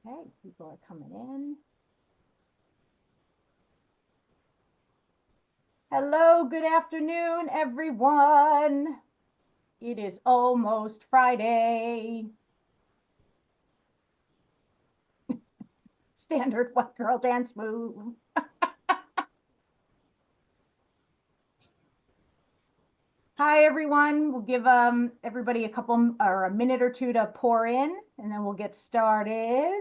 Okay, people are coming in. Hello, good afternoon, everyone. It is almost Friday. Standard white girl dance move. Hi, everyone. We'll give everybody a couple or a minute or two to pour in, and then we'll get started.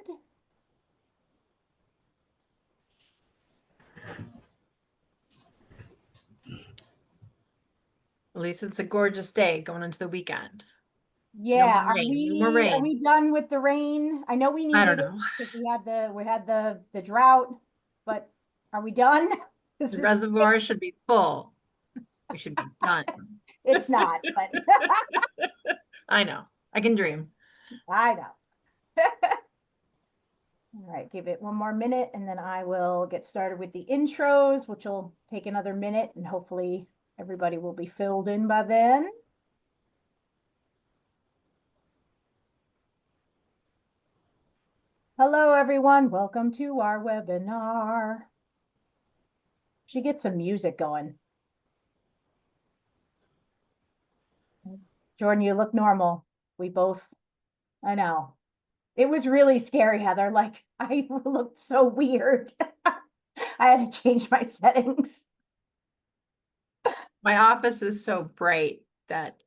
At least it's a gorgeous day going into the weekend. No Yeah, more rain. No more are rain. we done with the rain? I know we I don't needed it know. because we had the drought, but are we done? This The is reservoir should be full. We should be done. it's not, but I know. I can dream. I know. All right, give it one more minute and then I will get started with the intros, which will take another minute and hopefully everybody will be filled in by then. Hello, everyone. Welcome to our webinar. Should get some music going. Jordan, you look normal. We both, I know. It was really scary, Heather. Like, I looked so weird. I had to change my settings. My office is so bright that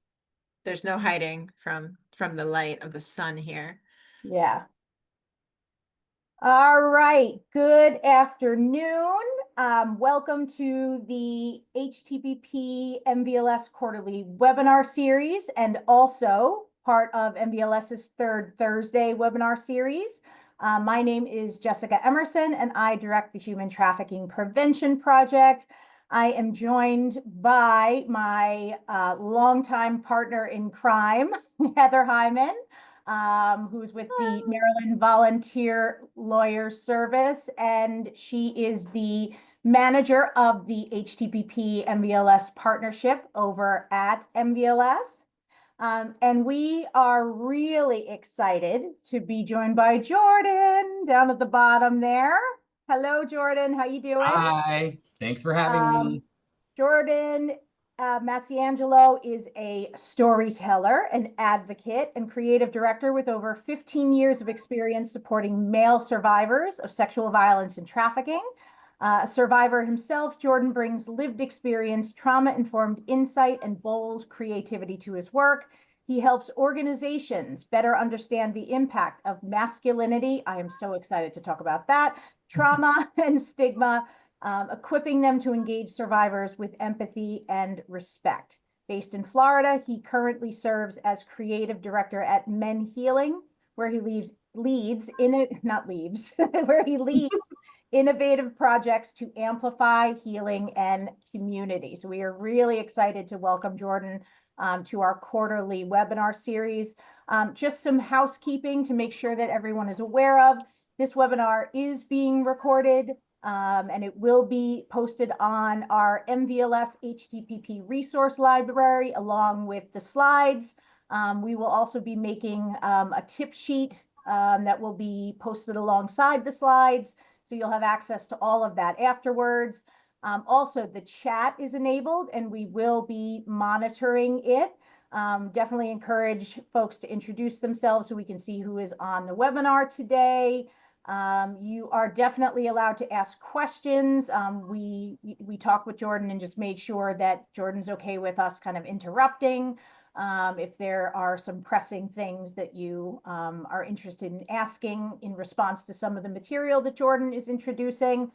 there's no hiding from the light of the sun here. Yeah. All right. Good afternoon. Welcome to the HTPP MVLS quarterly webinar series and also part of MVLS's third Thursday webinar series. My name is Jessica Emerson and I direct the Human Trafficking Prevention Project. I am joined by my longtime partner in crime, Heather Hyman. Who's with the Maryland Volunteer Lawyers Service, and she is the manager of the HTPP MVLS partnership over at MVLS. And we are really excited to be joined by Jordan down at the bottom there. Hello, Jordan. How you doing? Hi, thanks for having me. Jordan Masciangelo is a storyteller, an advocate, and creative director with over 15 years of experience supporting male survivors of sexual violence and trafficking. A survivor himself, Jordan brings lived experience, trauma-informed insight, and bold creativity to his work. He helps organizations better understand the impact of masculinity. I am so excited to talk about that, trauma and stigma, equipping them to engage survivors with empathy and respect. Based in Florida, he currently serves as creative director at MenHealing, where he leads innovative projects to amplify healing and community. So we are really excited to welcome Jordan to our quarterly webinar series. Just some housekeeping to make sure that everyone is aware of. This webinar is being recorded and it will be posted on our MVLS HTTP resource library along with the slides. We will also be making a tip sheet that will be posted alongside the slides. So you'll have access to all of that afterwards. Also, the chat is enabled and we will be monitoring it. Definitely encourage folks to introduce themselves so we can see who is on the webinar today. You are definitely allowed to ask questions. We talked with Jordan and just made sure that Jordan's okay with us kind of interrupting. If there are some pressing things that you are interested in asking in response to some of the material that Jordan is introducing.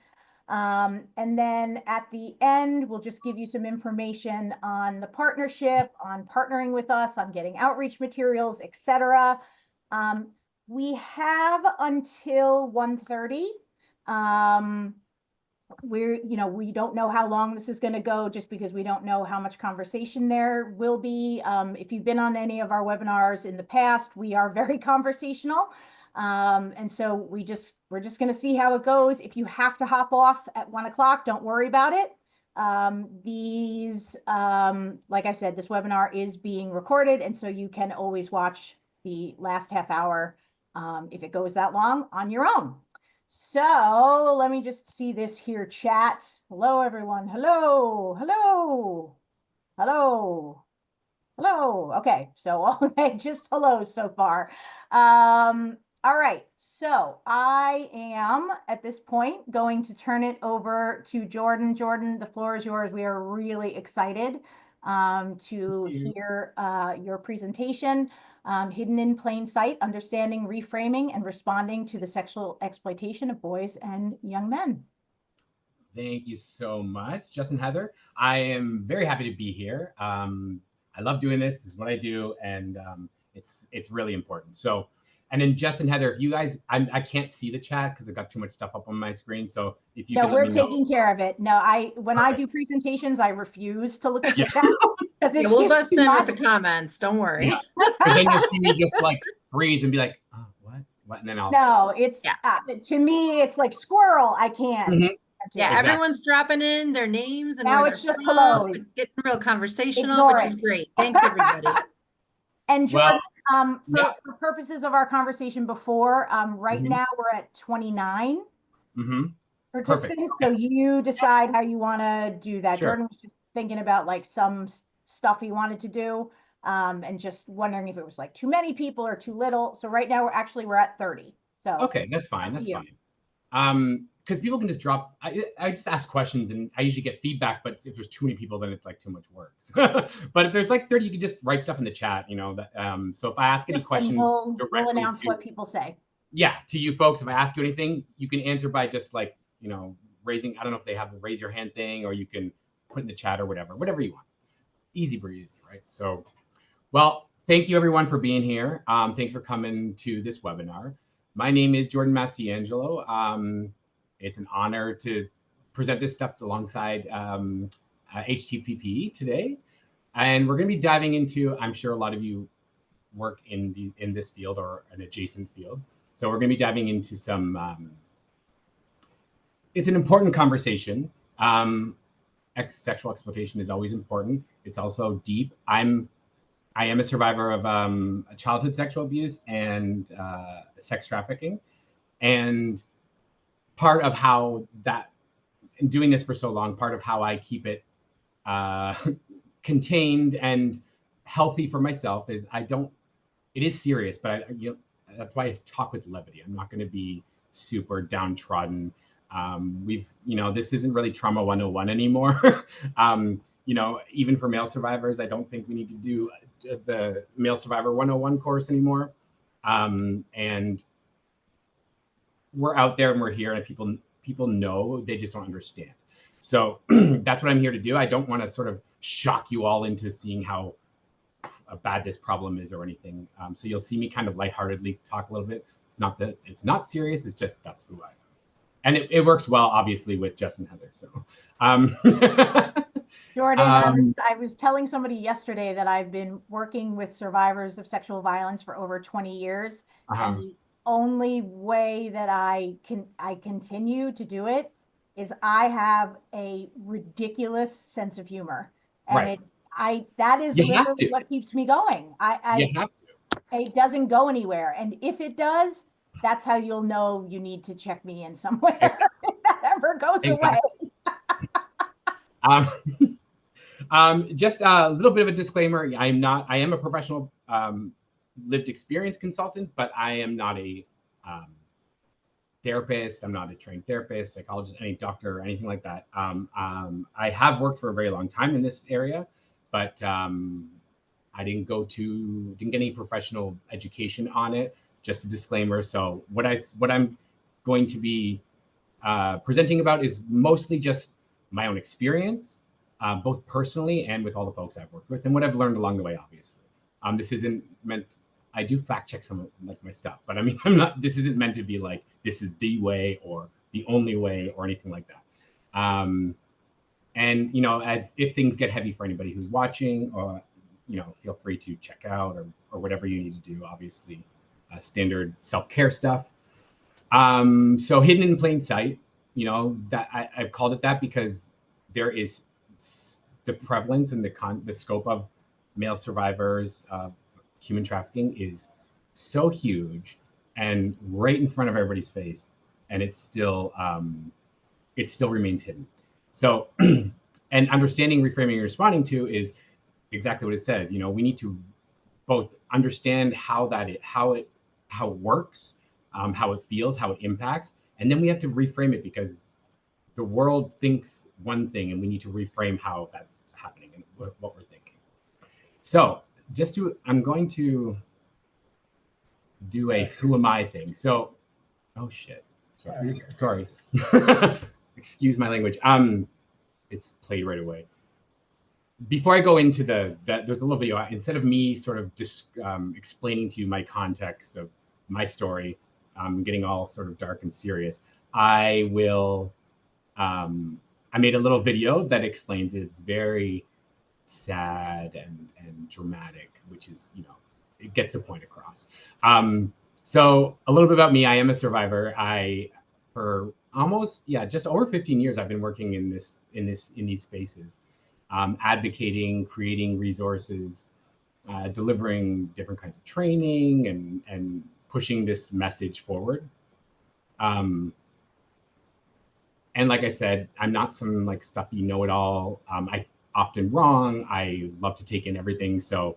And then at the end, we'll just give you some information on the partnership, on partnering with us, on getting outreach materials, etc. We have until 1:30. We don't know how long this is going to go just because we don't know how much conversation there will be. If you've been on any of our webinars in the past, we are very conversational. And so we're just going to see how it goes. If you have to hop off at 1 o'clock, don't worry about it. Like I said, this webinar is being recorded, and so you can always watch the last half hour if it goes that long, on your own. So let me just see this here chat. Hello, everyone. Hello, hello, hello, hello. Okay, so okay, just hello so far. All right, so I am at this point going to turn it over to Jordan. Jordan, the floor is yours. We are really excited to hear your presentation. Hidden in Plain Sight, Understanding, Reframing, and Responding to the Sexual Exploitation of Boys and Young Men. Thank you so much, Justin, Heather. I am very happy to be here. I love doing this. This is what I do, and it's really important. So, and then Justin, Heather, if you guys, I can't see the chat because I've got too much stuff up on my screen. So if you No, can we're let me know. taking care of it. No, when I do presentations, I refuse to look at the chat because it's we'll just bust too in much. with the comments. Don't worry. Yeah. Because then you'll see me just like freeze and be like, oh, what? And then I'll. No, it's to me, it's like squirrel. I can't. Mhm. Yeah, Exactly. everyone's dropping in their names and Now where it's they're just from, hello. and getting real conversational, Ignore which it. is great. Thanks, everybody. And Jordan, yeah. for purposes of our conversation before, right Mhm. now we're at 29 Mm-hmm. participants. So you decide how you want to do that. Sure. Jordan was just thinking about like some stuff he wanted to do, and just wondering if it was like too many people or too little. So right now we're at 30. So Okay, that's fine. That's fine. Because people can just drop. I just ask questions and I usually get feedback. But if there's too many people, then it's like too much work. But if there's like 30, you can just write stuff in the chat. You know that. So if I ask any questions, we'll directly announce to, what people say. Yeah, to you folks. If I ask you anything, you can answer by just like raising. I don't know if they have the raise your hand thing, or you can put in the chat or whatever you want. Easy breezy, right? So, well, thank you everyone for being here. Thanks for coming to this webinar. My name is Jordan Masciangelo. It's an honor to present this stuff alongside HTPP today. And we're going to be diving into, I'm sure a lot of you work in this field or an adjacent field. So we're going to be diving into some, it's an important conversation. Sexual exploitation is always important. It's also deep. I am a survivor of childhood sexual abuse and sex trafficking. And part of how that, in doing this for so long, part of how I keep it contained and healthy for myself is it is serious, but that's why I talk with levity. I'm not going to be super downtrodden. This isn't really trauma 101 anymore. Even for male survivors, I don't think we need to do the male survivor 101 course anymore. And we're out there and we're here, and people know, they just don't understand. So that's what I'm here to do. I don't want to sort of shock you all into seeing how bad this problem is or anything. So you'll see me kind of lightheartedly talk a little bit. It's not serious. It's just that's who I am. And it works well, obviously, with Jess and Heather. So, Jordan, I was telling somebody yesterday that I've been working with survivors of sexual violence for over 20 years. And the only way that I continue to do it is I have a ridiculous sense of humor. And that is literally what keeps me going. It doesn't go anywhere. And if it does, that's how you'll know you need to check me in somewhere if that ever goes away. Just a little bit of a disclaimer. I am a professional lived experience consultant, but I am not a therapist. I'm not a trained therapist, psychologist, any doctor or anything like that. I have worked for a very long time in this area, but I didn't get any professional education on it. Just a disclaimer. So what I'm going to be presenting about is mostly just my own experience, both personally and with all the folks I've worked with, and what I've learned along the way. Obviously, this isn't meant. I do fact check some of like my stuff, but I mean, this isn't meant to be like this is the way or the only way or anything like that. And as if things get heavy for anybody who's watching, or feel free to check out or whatever you need to do. Obviously, standard self-care stuff. So hidden in plain sight, that I've called it that because there is the prevalence and the scope of male survivors of human trafficking is so huge, and right in front of everybody's face, and it still remains hidden. So, and understanding, reframing, and responding to is exactly what it says. You know, we need to both understand how it works, how it feels, how it impacts, and then we have to reframe it, because the world thinks one thing, and we need to reframe how that's happening and what we're thinking. So, I'm going to do a who am I thing. So, oh shit, sorry. Excuse my language. It's played right away. Before I go into there's a little video. Instead of me sort of just explaining to you my context of my story, getting all sort of dark and serious, I will. I made a little video that explains it. It's very sad and dramatic, which is, you know, it gets the point across. So a little bit about me. I am a survivor. For almost, just over 15 years, I've been working in these spaces, advocating, creating resources, delivering different kinds of training, and pushing this message forward. And like I said, I'm not some like stuffy know-it-all. I often wrong. I love to take in everything. So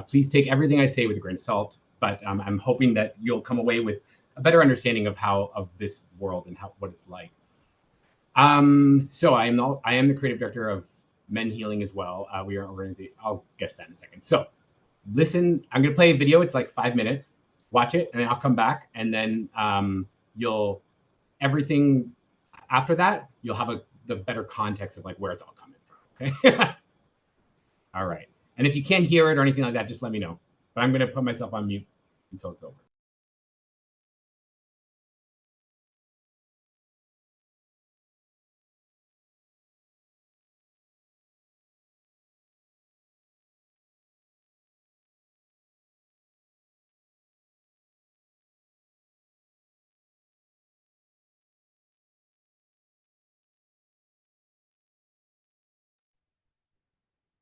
please take everything I say with a grain of salt. But I'm hoping that you'll come away with a better understanding of this world and what it's like. So I am the creative director of MenHealing as well. We are an organization. I'll get to that in a second. So listen, I'm going to play a video. It's like 5 minutes. Watch it, and then I'll come back, and then everything after that, you'll have the better context of like where it's all coming from. Okay. All right. And if you can't hear it or anything like that, just let me know. But I'm going to put myself on mute until it's over.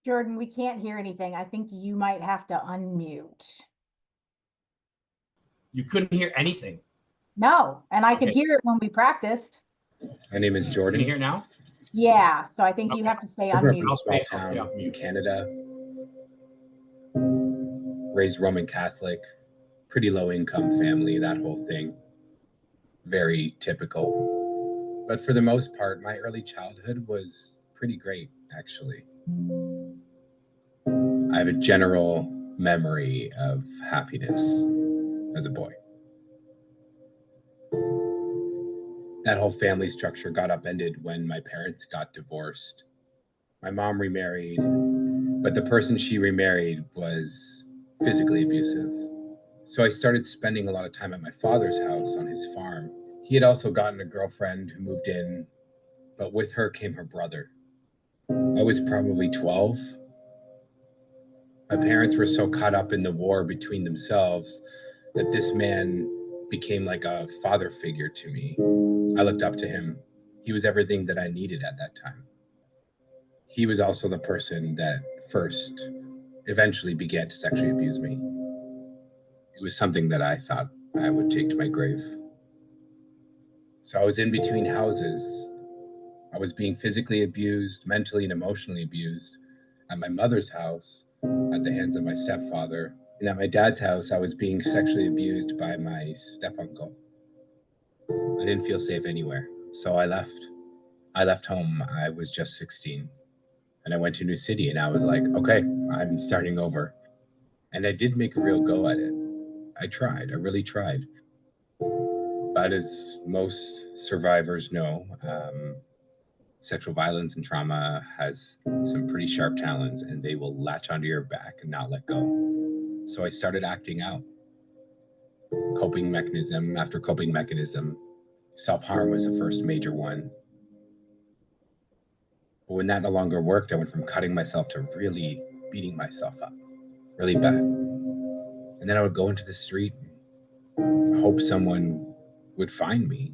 Jordan, we can't hear anything. I think you might have to unmute. You couldn't hear anything. No, and I could hear it when we practiced. My name is Jordan. Can you hear it now? Yeah, so I think you have to stay I grew up unmuted. in a small town in Canada. Raised Roman Catholic, pretty low income family, that whole thing. Very typical. But for the most part, my early childhood was pretty great, actually. I have a general memory of happiness as a boy. That whole family structure got upended when my parents got divorced. My mom remarried, but the person she remarried was physically abusive. So I started spending a lot of time at my father's house on his farm. He had also gotten a girlfriend who moved in, but with her came her brother. I was probably 12. My parents were so caught up in the war between themselves that this man became like a father figure to me. I looked up to him. He was everything that I needed at that time. He was also the person that first eventually began to sexually abuse me. It was something that I thought I would take to my grave. So I was in between houses. I was being physically abused, mentally and emotionally abused at my mother's house at the hands of my stepfather. And at my dad's house, I was being sexually abused by my step-uncle. I didn't feel safe anywhere, so I left. I left home. I was just 16. And I went to a new city, and I was like, okay, I'm starting over. And I did make a real go at it. I tried. I really tried. But as most survivors know, sexual violence and trauma has some pretty sharp talons, and they will latch onto your back and not let go. So I started acting out. Coping mechanism after coping mechanism. Self-harm was the first major one. But when that no longer worked, I went from cutting myself to really beating myself up, really bad. And then I would go into the street and hope someone would find me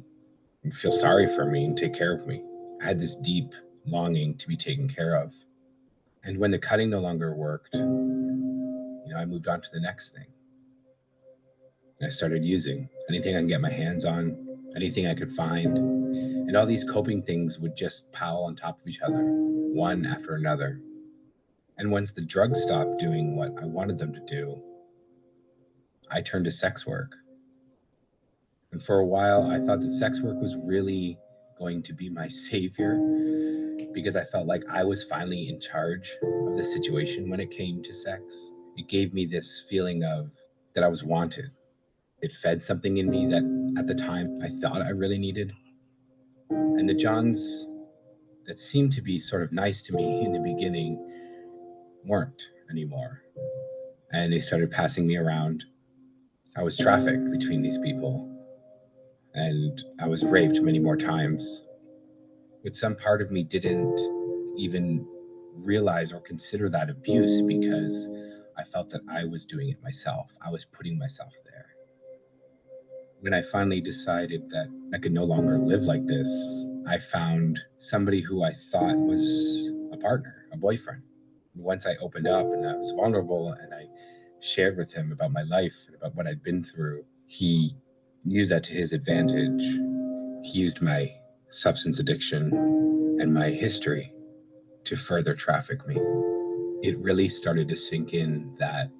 and feel sorry for me and take care of me. I had this deep longing to be taken care of. And when the cutting no longer worked, I moved on to the next thing. I started using anything I can get my hands on, anything I could find. And all these coping things would just pile on top of each other, one after another. And once the drugs stopped doing what I wanted them to do, I turned to sex work. And for a while, I thought that sex work was really going to be my savior because I felt like I was finally in charge of the situation when it came to sex. It gave me this feeling of that I was wanted. It fed something in me that at the time I thought I really needed. And the Johns that seemed to be sort of nice to me in the beginning weren't anymore. And they started passing me around. I was trafficked between these people, and I was raped many more times. But some part of me didn't even realize or consider that abuse because I felt that I was doing it myself. I was putting myself there. When I finally decided that I could no longer live like this, I found somebody who I thought was a partner, a boyfriend. Once I opened up and I was vulnerable and I shared with him about my life and about what I'd been through, he used that to his advantage. He used my substance addiction and my history to further traffic me. It really started to sink in that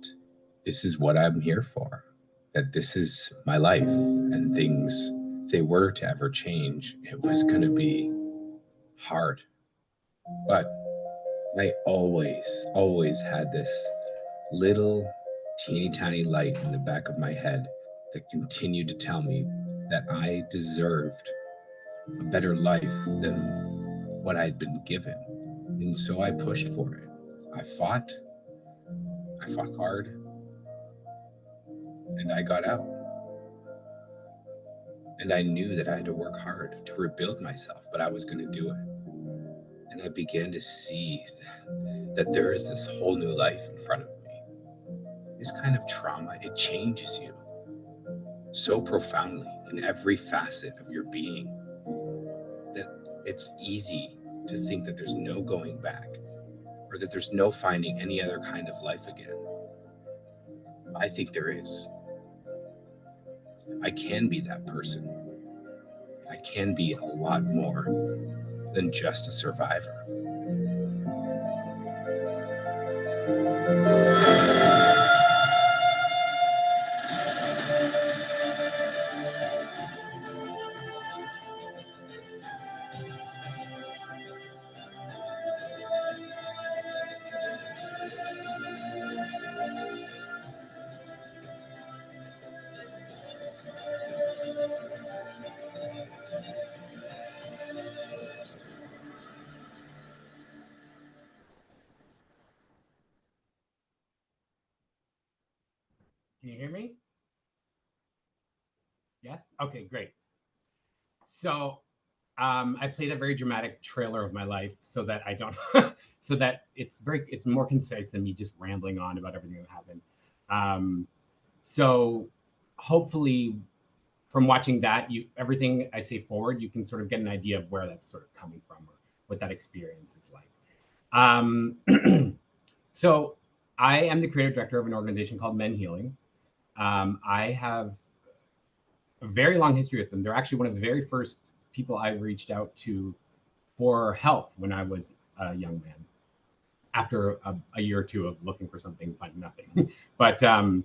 this is what I'm here for, that this is my life, and things, if they were to ever change, it was going to be hard. But I always had this little teeny tiny light in the back of my head that continued to tell me that I deserved a better life than what I'd been given. And so I pushed for it. I fought hard, and I got out. And I knew that I had to work hard to rebuild myself, but I was going to do it. And I began to see that there is this whole new life in front of me. This kind of trauma, it changes you so profoundly in every facet of your being that it's easy to think that there's no going back or that there's no finding any other kind of life again. I think there is. I can be that person. I can be a lot more than just a survivor. Can you hear me? Yes? Okay, great. So I played a very dramatic trailer of my life so that I don't, so that it's more concise than me just rambling on about everything that happened. So hopefully from watching that, everything I say forward, you can sort of get an idea of where that's sort of coming from or what that experience is like. So I am the creative director of an organization called MenHealing. I have a very long history with them. They're actually one of the very first people I reached out to for help when I was a young man, after a year or two of looking for something, finding nothing. But I'm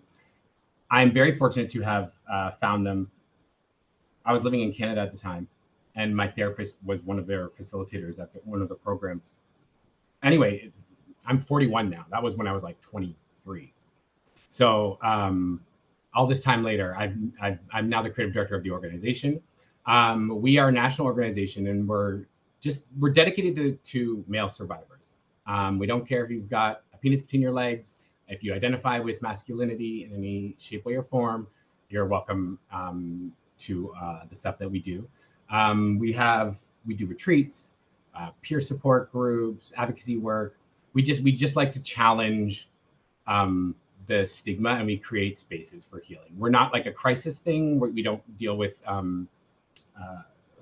very fortunate to have found them. I was living in Canada at the time, and my therapist was one of their facilitators at one of the programs. Anyway, I'm 41 now. That was when I was like 23. So all this time later, I'm now the creative director of the organization. We are a national organization, and we're dedicated to male survivors. We don't care if you've got a penis between your legs, if you identify with masculinity in any shape, way, or form, you're welcome to the stuff that we do. We do retreats, peer support groups, advocacy work. We just like to challenge the stigma, and we create spaces for healing. We're not like a crisis thing. We don't deal with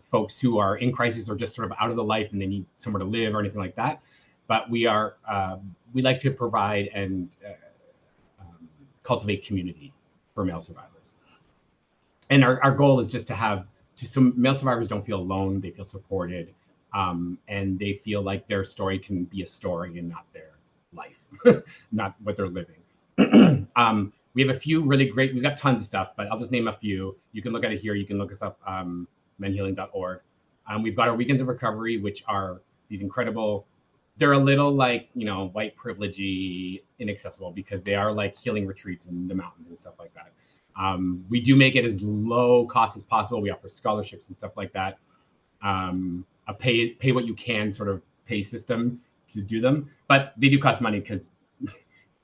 folks who are in crisis or just sort of out of the life and they need somewhere to live or anything like that. But we like to provide and cultivate community for male survivors. and our goal is just to have some male survivors don't feel alone, they feel supported, and they feel like their story can be a story and not their life, not what they're living. We have a few really great, we've got tons of stuff, but I'll just name a few. You can look at it here. You can look us up, menhealing.org. We've got our weekends of recovery, which are these incredible, they're a little like, white privilegey, inaccessible, because they are like healing retreats in the mountains and stuff like that. We do make it as low cost as possible. We offer scholarships and stuff like that. A pay what you can sort of pay system to do them, but they do cost money because you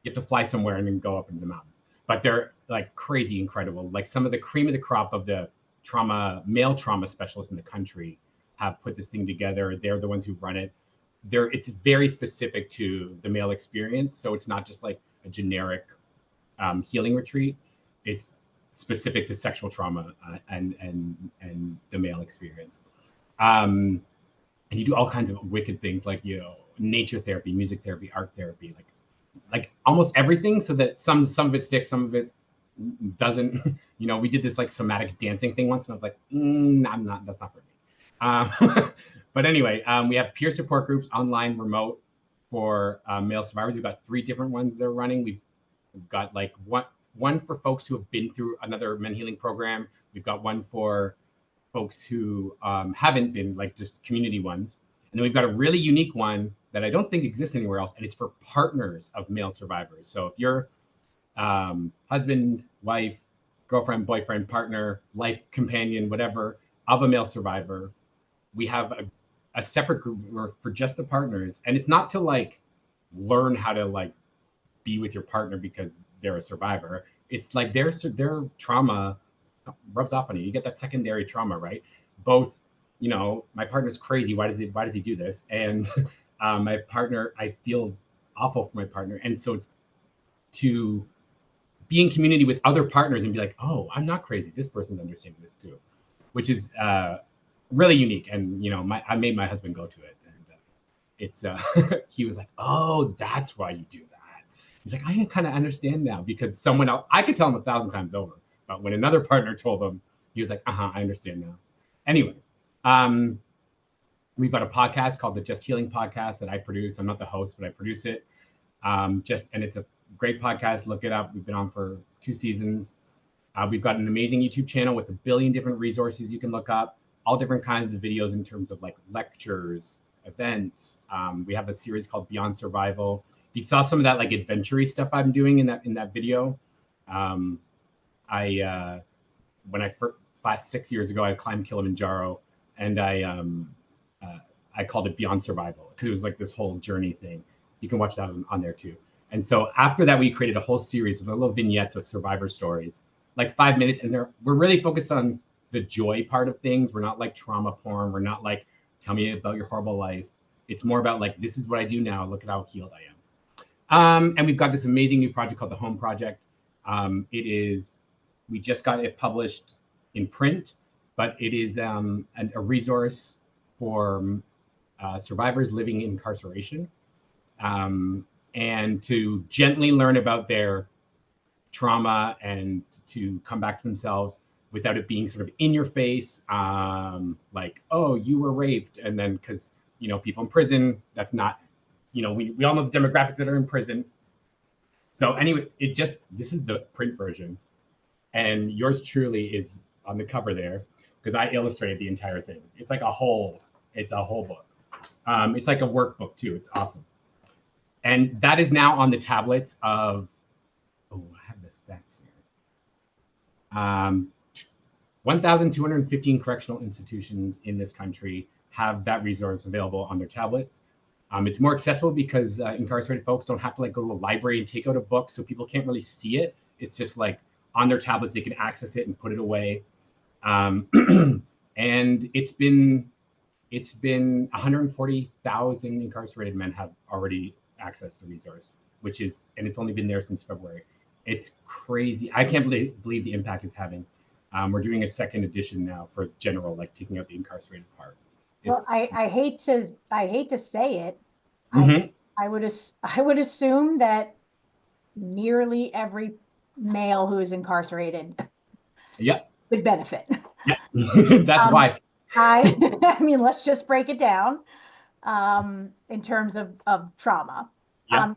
have to fly somewhere and then go up into the mountains. But they're like crazy incredible. Like some of the cream of the crop of the male trauma specialists in the country have put this thing together. They're the ones who run it. It's very specific to the male experience, so it's not just like a generic healing retreat. It's specific to sexual trauma and the male experience. And you do all kinds of wicked things like nature therapy, music therapy, art therapy, like almost everything, so that some of it sticks, some of it doesn't. We did this like somatic dancing thing once, and I was like, that's not for me. But anyway, we have peer support groups, online, remote, for male survivors. We've got 3 different ones they're running. We've got like one for folks who have been through another MenHealing program. We've got one for folks who haven't been, like just community ones. And then we've got a really unique one that I don't think exists anywhere else, and it's for partners of male survivors. So if you're husband, wife, girlfriend, boyfriend, partner, life companion, whatever, of a male survivor, we have a separate group for just the partners. And it's not to like learn how to like be with your partner because they're a survivor. It's like their trauma rubs off on you. You get that secondary trauma, right? Both, my partner's crazy. Why does he do this? And my partner, I feel awful for my partner. And so it's to be in community with other partners and be like, oh, I'm not crazy. This person's understanding this too, which is really unique. And, I made my husband go to it. And it's, he was like, oh, that's why you do that. He's like, I kind of understand now, because someone else, I could tell him 1,000 times over, but when another partner told him, he was like, I understand now. Anyway, we've got a podcast called the Just Healing Podcast that I produce. I'm not the host, but I produce it. And it's a great podcast. Look it up. We've been on for 2 seasons. We've got an amazing YouTube channel with 1 billion different resources you can look up, all different kinds of videos in terms of like lectures, events. We have a series called Beyond Survival. If you saw some of that like adventure-y stuff I'm doing in that video, when I first 6 years ago, I climbed Kilimanjaro, and I called it Beyond Survival because it was like this whole journey thing. You can watch that on there too. And so after that, we created a whole series of little vignettes of survivor stories, like 5 minutes, and we're really focused on the joy part of things. We're not like trauma porn. We're not like, tell me about your horrible life. It's more about like, this is what I do now. Look at how healed I am. And we've got this amazing new project called the Home Project. We just got it published in print, but it is a resource for survivors living in incarceration, and to gently learn about their trauma and to come back to themselves without it being sort of in your face, like, oh, you were raped. And then, because, people in prison, that's not, we all know the demographics that are in prison. So anyway, this is the print version. And yours truly is on the cover there, because I illustrated the entire thing. It's like a whole book. It's like a workbook too. It's awesome. And that is now on the tablets of, I have the stats here. 1,215 correctional institutions in this country have that resource available on their tablets. It's more accessible because incarcerated folks don't have to like go to a library and take out a book, so people can't really see it. It's just like on their tablets, they can access it and put it away. And it's been 140,000 incarcerated men have already accessed the resource, and it's only been there since February. It's crazy. I can't believe the impact it's having. We're doing a second edition now for general, like taking out the incarcerated part. Well, I hate to say it. Mhm. I would assume that nearly every male who is incarcerated Yep. would benefit. Yeah. That's why. I mean, let's just break it down in terms of trauma. Yeah.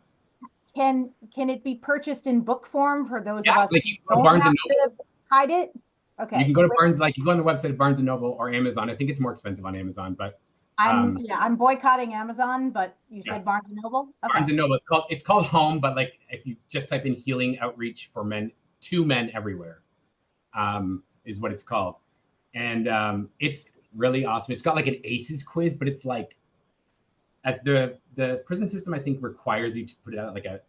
Can it be purchased in book form for those of Yeah, us like who you go to don't Barnes have and Noble. to hide it? You Okay. can go to Barnes, like you go on the website of Barnes and Noble or Amazon. I think it's more expensive on Amazon, but I'm boycotting Amazon, but you Yeah. said Barnes and Noble? Barnes Okay. and Noble. It's called Home, but like if you just type in healing outreach for men to men everywhere, is what it's called. And it's really awesome. It's got like an ACEs quiz, but it's like at the prison system, I think requires you to put it out at like a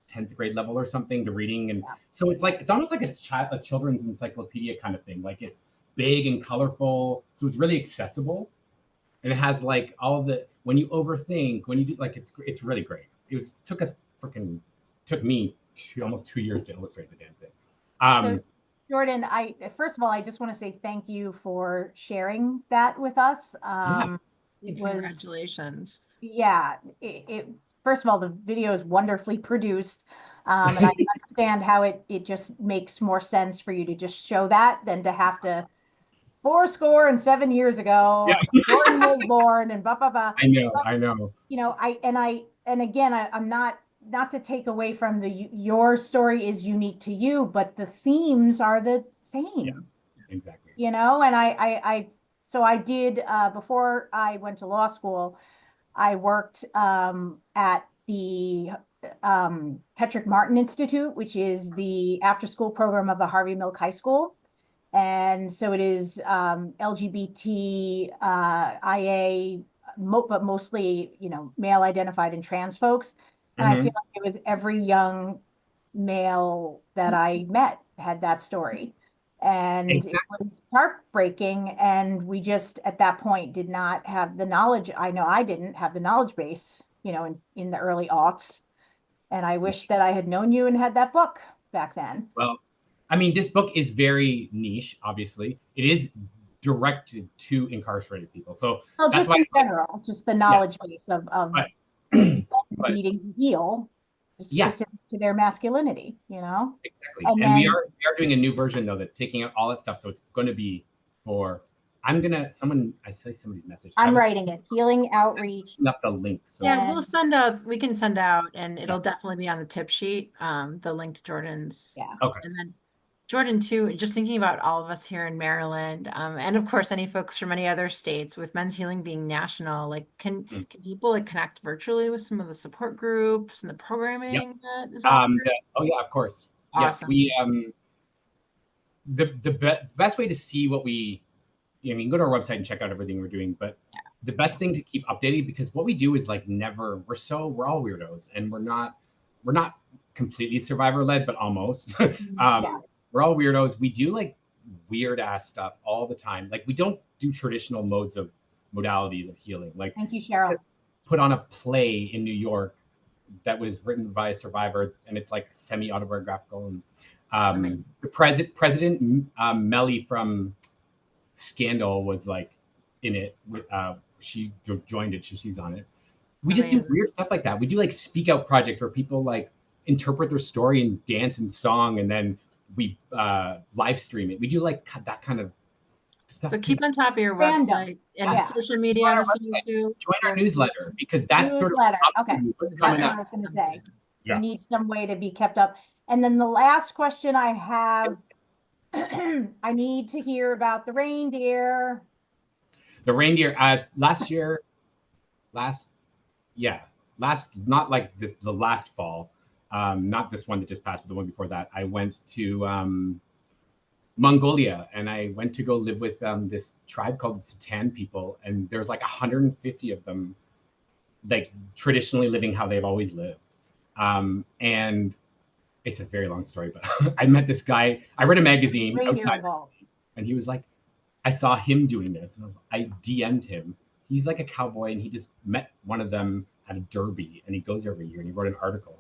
10th grade level or something to reading. And Yeah. so it's almost like a children's encyclopedia kind of thing. Like it's big and colorful. So it's really accessible. And it has like all the, when you overthink, when you do like, it's really great. Took me almost 2 years to illustrate the damn thing. So, Jordan, first of all, I just want to say thank you for sharing that with us. It was, Congratulations. yeah, first of all, the video is wonderfully produced. And I understand how it just makes more sense for you to just show that than to have to 7 years ago, Yeah. Jordan was born and blah, blah, blah. I know. You know, and again, I'm not to take away from your story is unique to you, but the themes are the same. Yeah, exactly. You know, and so I did, before I went to law school, I worked at the Petrick Martin Institute, which is the after school program of the Harvey Milk High School. And so it is LGBT, IA, but mostly, male identified and trans folks. And I feel like it was every young male that I met had that story. And Exactly. it was heartbreaking. And we just, at that point, did not have the knowledge. I know I didn't have the knowledge base, in the early aughts. And I wish that I had known you and had that book back then. Well, I mean, this book is very niche, obviously. It is directed to incarcerated people. So that's just why in general, just the knowledge base of needing to heal specific to their masculinity, Exactly. And And we then, are doing a new version though, that taking out all that stuff. So it's going to be for, I say somebody's message. I'm writing it, healing outreach. Up the link. So Yeah, we can send out, and it'll definitely be on the tip sheet, the link to Jordan's. Yeah. Okay. And then Jordan too, just thinking about all of us here in Maryland, and of course any folks from any other states, with Men's Healing being national, like can people like connect virtually with some of the support groups and the programming that is offered? Oh yeah, of course. Awesome. Yes, we the best way to see what we, you can go to our website and check out everything we're doing, but the best thing to keep updated, because what we do is like we're all weirdos, and we're not completely survivor led, but almost. We're all weirdos. We do like weird ass stuff all the time. Like we don't do traditional modalities of healing. Like, thank you, Cheryl. Put on a play in New York that was written by a survivor, and it's like semi-autobiographical. And the President Melly from Scandal was like in it. She joined it. She's on it. We just do weird stuff like that. We do like speak out projects where people like interpret their story and dance and song, and then we live stream it. We do like that kind of stuff. So keep on top of your website and social media. I'm assuming too. Join our newsletter, because that's Okay, that's what I was going to say. You need some way to be kept up. And then the last question I have, I need to hear about the reindeer. The reindeer not like the last fall, not this one that just passed, but the one before that. I went to Mongolia, and I went to go live with this tribe called the Satan people, and there's like 150 of them, like traditionally living how they've always lived. And it's a very long story, but I met this guy. I read a magazine outside, and he was like, I saw him doing this, and I DM'd him. He's like a cowboy, and he just met one of them at a derby, and he goes every year, and he wrote an article.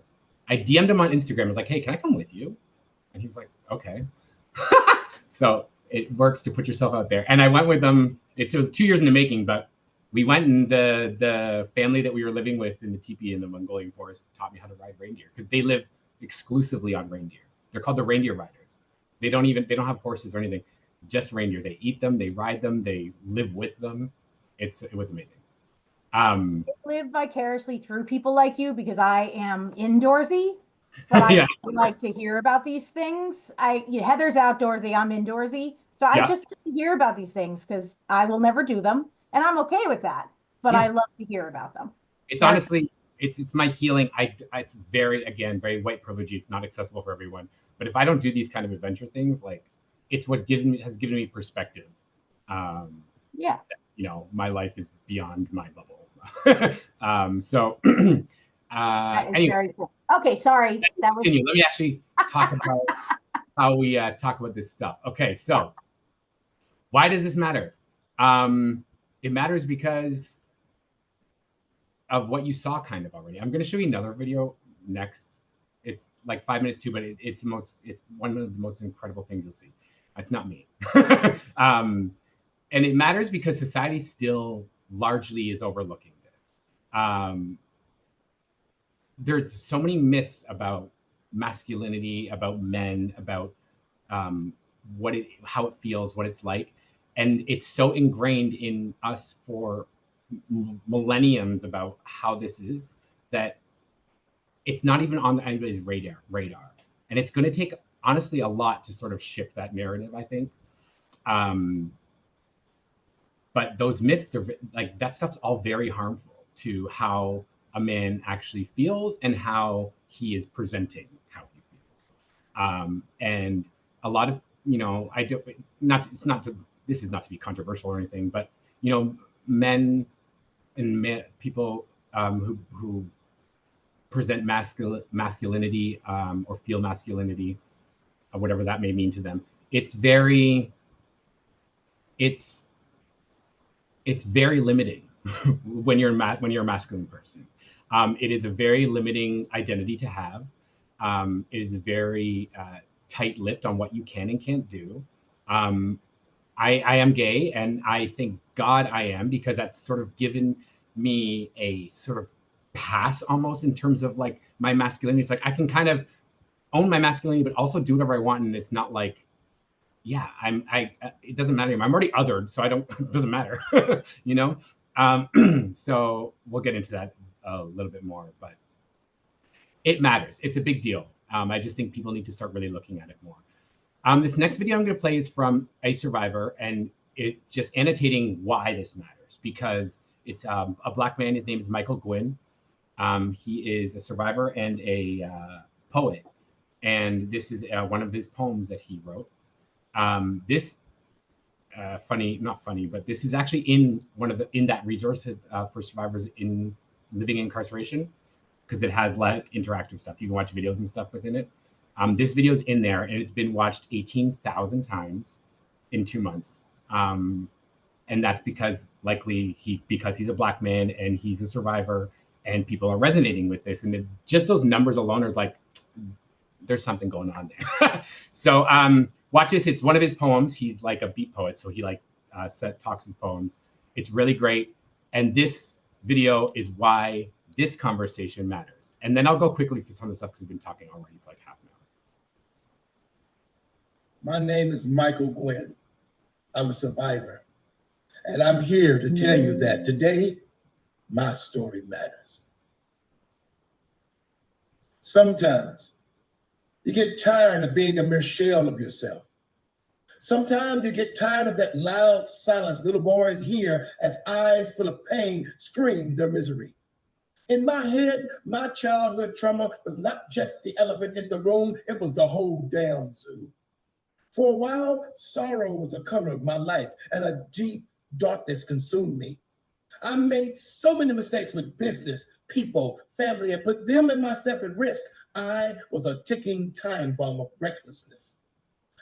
I DM'd him on Instagram. I was like, hey, can I come with you? And he was like, okay. So it works to put yourself out there. And I went with them. It was 2 years in the making, but we went, and the family that we were living with in the teepee in the Mongolian forest taught me how to ride reindeer, because they live exclusively on reindeer. They're called the reindeer riders. They don't have horses or anything. just reindeer. They eat them, they ride them, they live with them. It was amazing. Live vicariously through people like you because I am indoorsy, but I Yeah. like to hear about these things. Heather's outdoorsy, I'm indoorsy. So I Yeah. just like to hear about these things because I will never do them. And I'm okay with that. But Yeah. I love to hear about them. It's honestly, it's my healing. It's very, again, very white privilege. It's not accessible for everyone. But if I don't do these kind of adventure things, like it's what has given me perspective. Yeah. You know, my life is beyond my bubble. So That is anyway, very cool. Okay, sorry. That was continue. Let me actually talk about how we talk about this stuff. Okay, so why does this matter? It matters because of what you saw kind of already. I'm going to show you another video next. It's like 5 minutes too, but it's one of the most incredible things you'll see. It's not me. And it matters because society still largely is overlooking this. There's so many myths about masculinity, about men, about how it feels, what it's like, and it's so ingrained in us for millenniums about how this is that it's not even on anybody's radar. And it's going to take honestly a lot to sort of shift that narrative, I think. But those myths, they're like, that stuff's all very harmful to how a man actually feels and how he is presenting how he feels. And a lot of, you know, this is not to be controversial or anything, but, you know, men and people who present masculinity or feel masculinity, whatever that may mean to them, it's very limiting when you're a masculine person. It is a very limiting identity to have. It is very tight-lipped on what you can and can't do. I am gay, and I thank God I am, because that's sort of given me a sort of pass almost in terms of like my masculinity. It's like I can kind of own my masculinity, but also do whatever I want, and it's not like, yeah, it doesn't matter. I'm already othered, so it doesn't matter, you know? So we'll get into that a little bit more, but it matters. It's a big deal. I just think people need to start really looking at it more. This next video I'm going to play is from a survivor, and it's just annotating why this matters, because it's a Black man. His name is Michael Gwynn. He is a survivor and a poet, and this is one of his poems that he wrote. This not funny, but this is actually in that resource for survivors in living incarceration, because it has like interactive stuff. You can watch videos and stuff within it. This video is in there, and it's been watched 18,000 times in 2 months. And that's because because he's a Black man and he's a survivor, and people are resonating with this. And just those numbers alone are like, there's something going on there. So watch this. It's one of his poems. He's like a beat poet, so he talks his poems. It's really great. And this video is why this conversation matters. And then I'll go quickly through some of the stuff because we've been talking already for like half an hour. My name is Michael Gwynn. I'm a survivor. And I'm here to tell you that today, my story matters. Sometimes you get tired of being a mere shell of yourself. Sometimes you get tired of that loud silence little boys hear as eyes full of pain scream their misery. In my head, my childhood trauma was not just the elephant in the room, it was the whole damn zoo. For a while, sorrow was the color of my life, and a deep darkness consumed me. I made so many mistakes with business, people, family, and put them and myself at risk. I was a ticking time bomb of recklessness.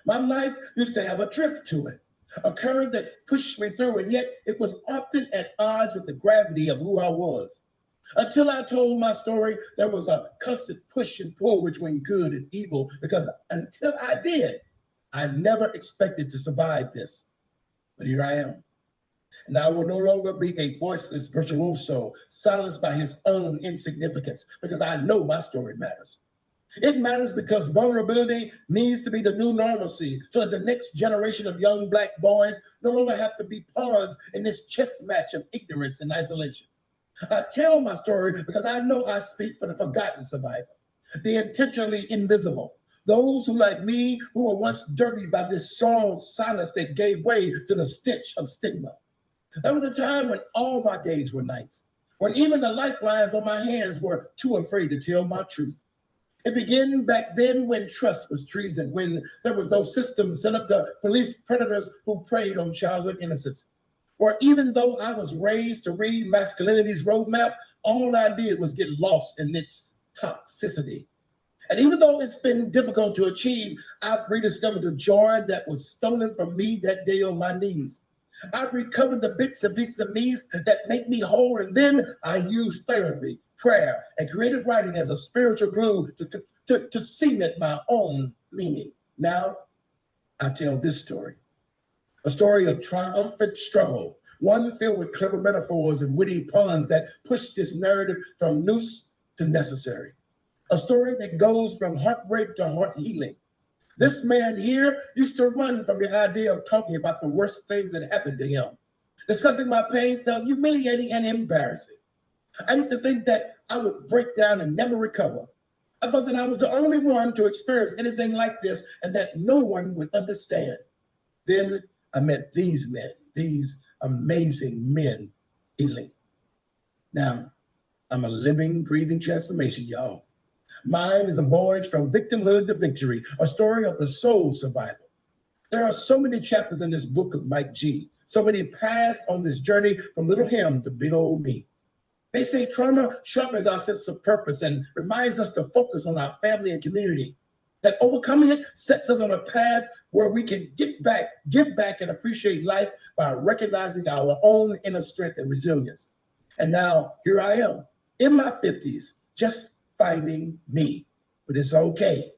My life used to have a drift to it, a current that pushed me through, and yet it was often at odds with the gravity of who I was. Until I told my story, there was a constant push and pull between good and evil, because until I did, I never expected to survive this. But here I am. And I will no longer be a voiceless virtuoso, silenced by his own insignificance, because I know my story matters. It matters because vulnerability needs to be the new normalcy so that the next generation of young Black boys no longer have to be pawns in this chess match of ignorance and isolation. I tell my story because I know I speak for the forgotten survivor, the intentionally invisible, those who, like me, who were once dirtied by this soiled silence that gave way to the stench of stigma. There was a time when all my days were nights, when even the lifelines on my hands were too afraid to tell my truth. It began back then when trust was treason, when there was no system set up to police predators who preyed on childhood innocence. Or even though I was raised to read masculinity's roadmap, all I did was get lost in its toxicity. And even though it's been difficult to achieve, I've rediscovered the joy that was stolen from me that day on my knees. I've recovered the bits and pieces of me that make me whole, and then I use therapy, prayer, and creative writing as a spiritual glue to cement my own meaning. Now, I tell this story, a story of triumphant struggle, one filled with clever metaphors and witty puns that push this narrative from noose to necessary. A story that goes from heartbreak to heart healing. This man here used to run from the idea of talking about the worst things that happened to him. Discussing my pain felt humiliating and embarrassing. I used to think that I would break down and never recover. I thought that I was the only one to experience anything like this and that no one would understand. Then I met these men, these amazing men healing. Now, I'm a living, breathing transformation, y'all. Mine is a voyage from victimhood to victory, a story of the soul survival. There are so many chapters in this book of Mike G, so many paths on this journey from little him to big old me. They say trauma sharpens our sense of purpose and reminds us to focus on our family and community. That overcoming it sets us on a path where we can give back, and appreciate life by recognizing our own inner strength and resilience. And now here I am in my 50s, just finding me, but it's okay.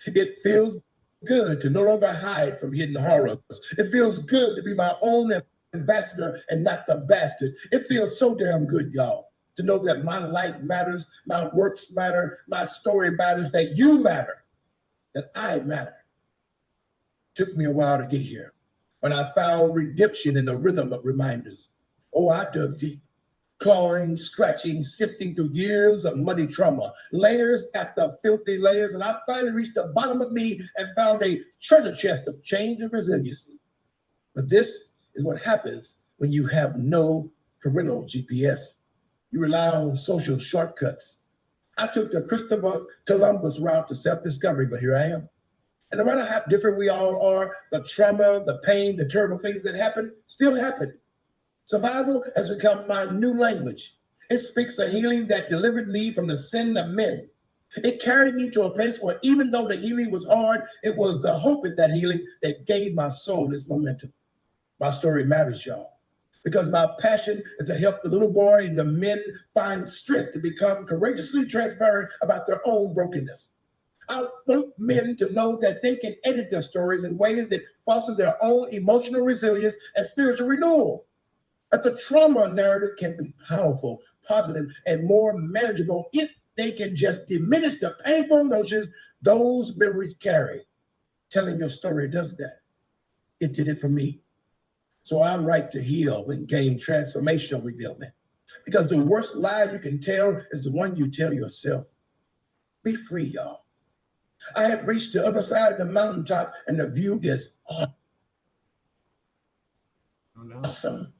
It feels good to no longer hide from hidden horrors. It feels good to be my own ambassador and not the bastard. It feels so damn good, y'all, to know that my life matters, my works matter, my story matters, that you matter, that I matter. Took me a while to get here, but I found redemption in the rhythm of reminders. Oh, I dug deep. Clawing, scratching, sifting through years of muddy trauma, layers after filthy layers, and I finally reached the bottom of me and found a treasure chest of change and resiliency. But this is what happens when you have no parental GPS. You rely on social shortcuts. I took the Christopher Columbus route to self-discovery, but here I am. And no matter how different we all are, the trauma, the pain, the terrible things that happen still happen. Survival has become my new language. It speaks a healing that delivered me from the sin of men. It carried me to a place where even though the healing was hard, it was the hope in that healing that gave my soul this momentum. My story matters, y'all, because my passion is to help the little boy and the men find strength to become courageously transparent about their own brokenness. I want men to know that they can edit their stories in ways that foster their own emotional resilience and spiritual renewal. That the trauma narrative can be powerful, positive, and more manageable if they can just diminish the painful emotions those memories carry. Telling your story does that. It did it for me. So I'm right to heal and gain transformational revealment. Because the worst lie you can tell is the one you tell yourself. Be free, y'all. I have reached the other side of the mountaintop and the view is awesome.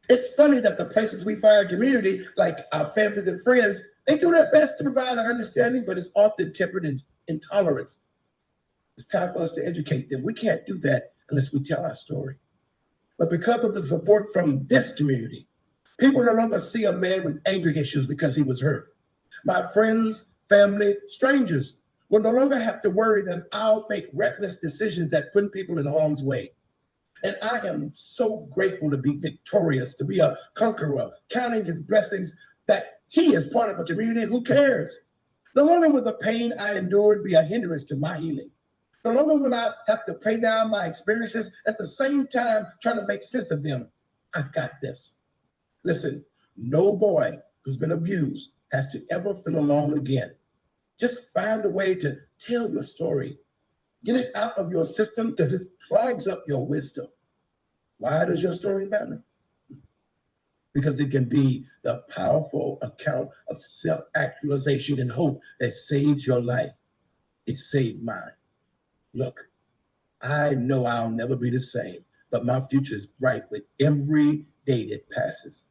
It's funny that the places we find community, like our families and friends, they do their best to provide an understanding, but it's often tempered in intolerance. It's time for us to educate them. We can't do that unless we tell our story. But because of the support from this community, people no longer see a man with anger issues because he was hurt. My friends, family, strangers will no longer have to worry that I'll make reckless decisions that put people in harm's way. And I am so grateful to be victorious, to be a conqueror, counting his blessings that he is part of a community who cares. No longer will the pain I endured be a hindrance to my healing. No longer will I have to pay down my experiences at the same time trying to make sense of them. I got this. Listen, no boy who's been abused has to ever feel alone again. Just find a way to tell your story. Get it out of your system because it clogs up your wisdom. Why does your story matter? Because it can be the powerful account of self-actualization and hope that saves your life. It saved mine. Look, I know I'll never be the same, but my future is bright with every day that passes.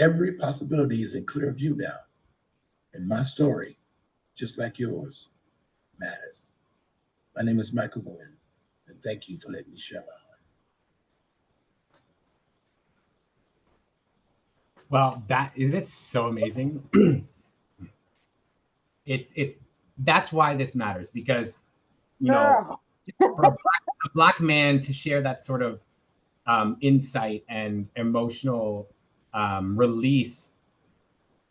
Every possibility is in clear view now. And my story, just like yours, matters. My name is Michael Gwynn, and thank you for letting me share my heart. Well, that isn't it so amazing? it's that's why this matters, because you know, for a black man to share that sort of insight and emotional release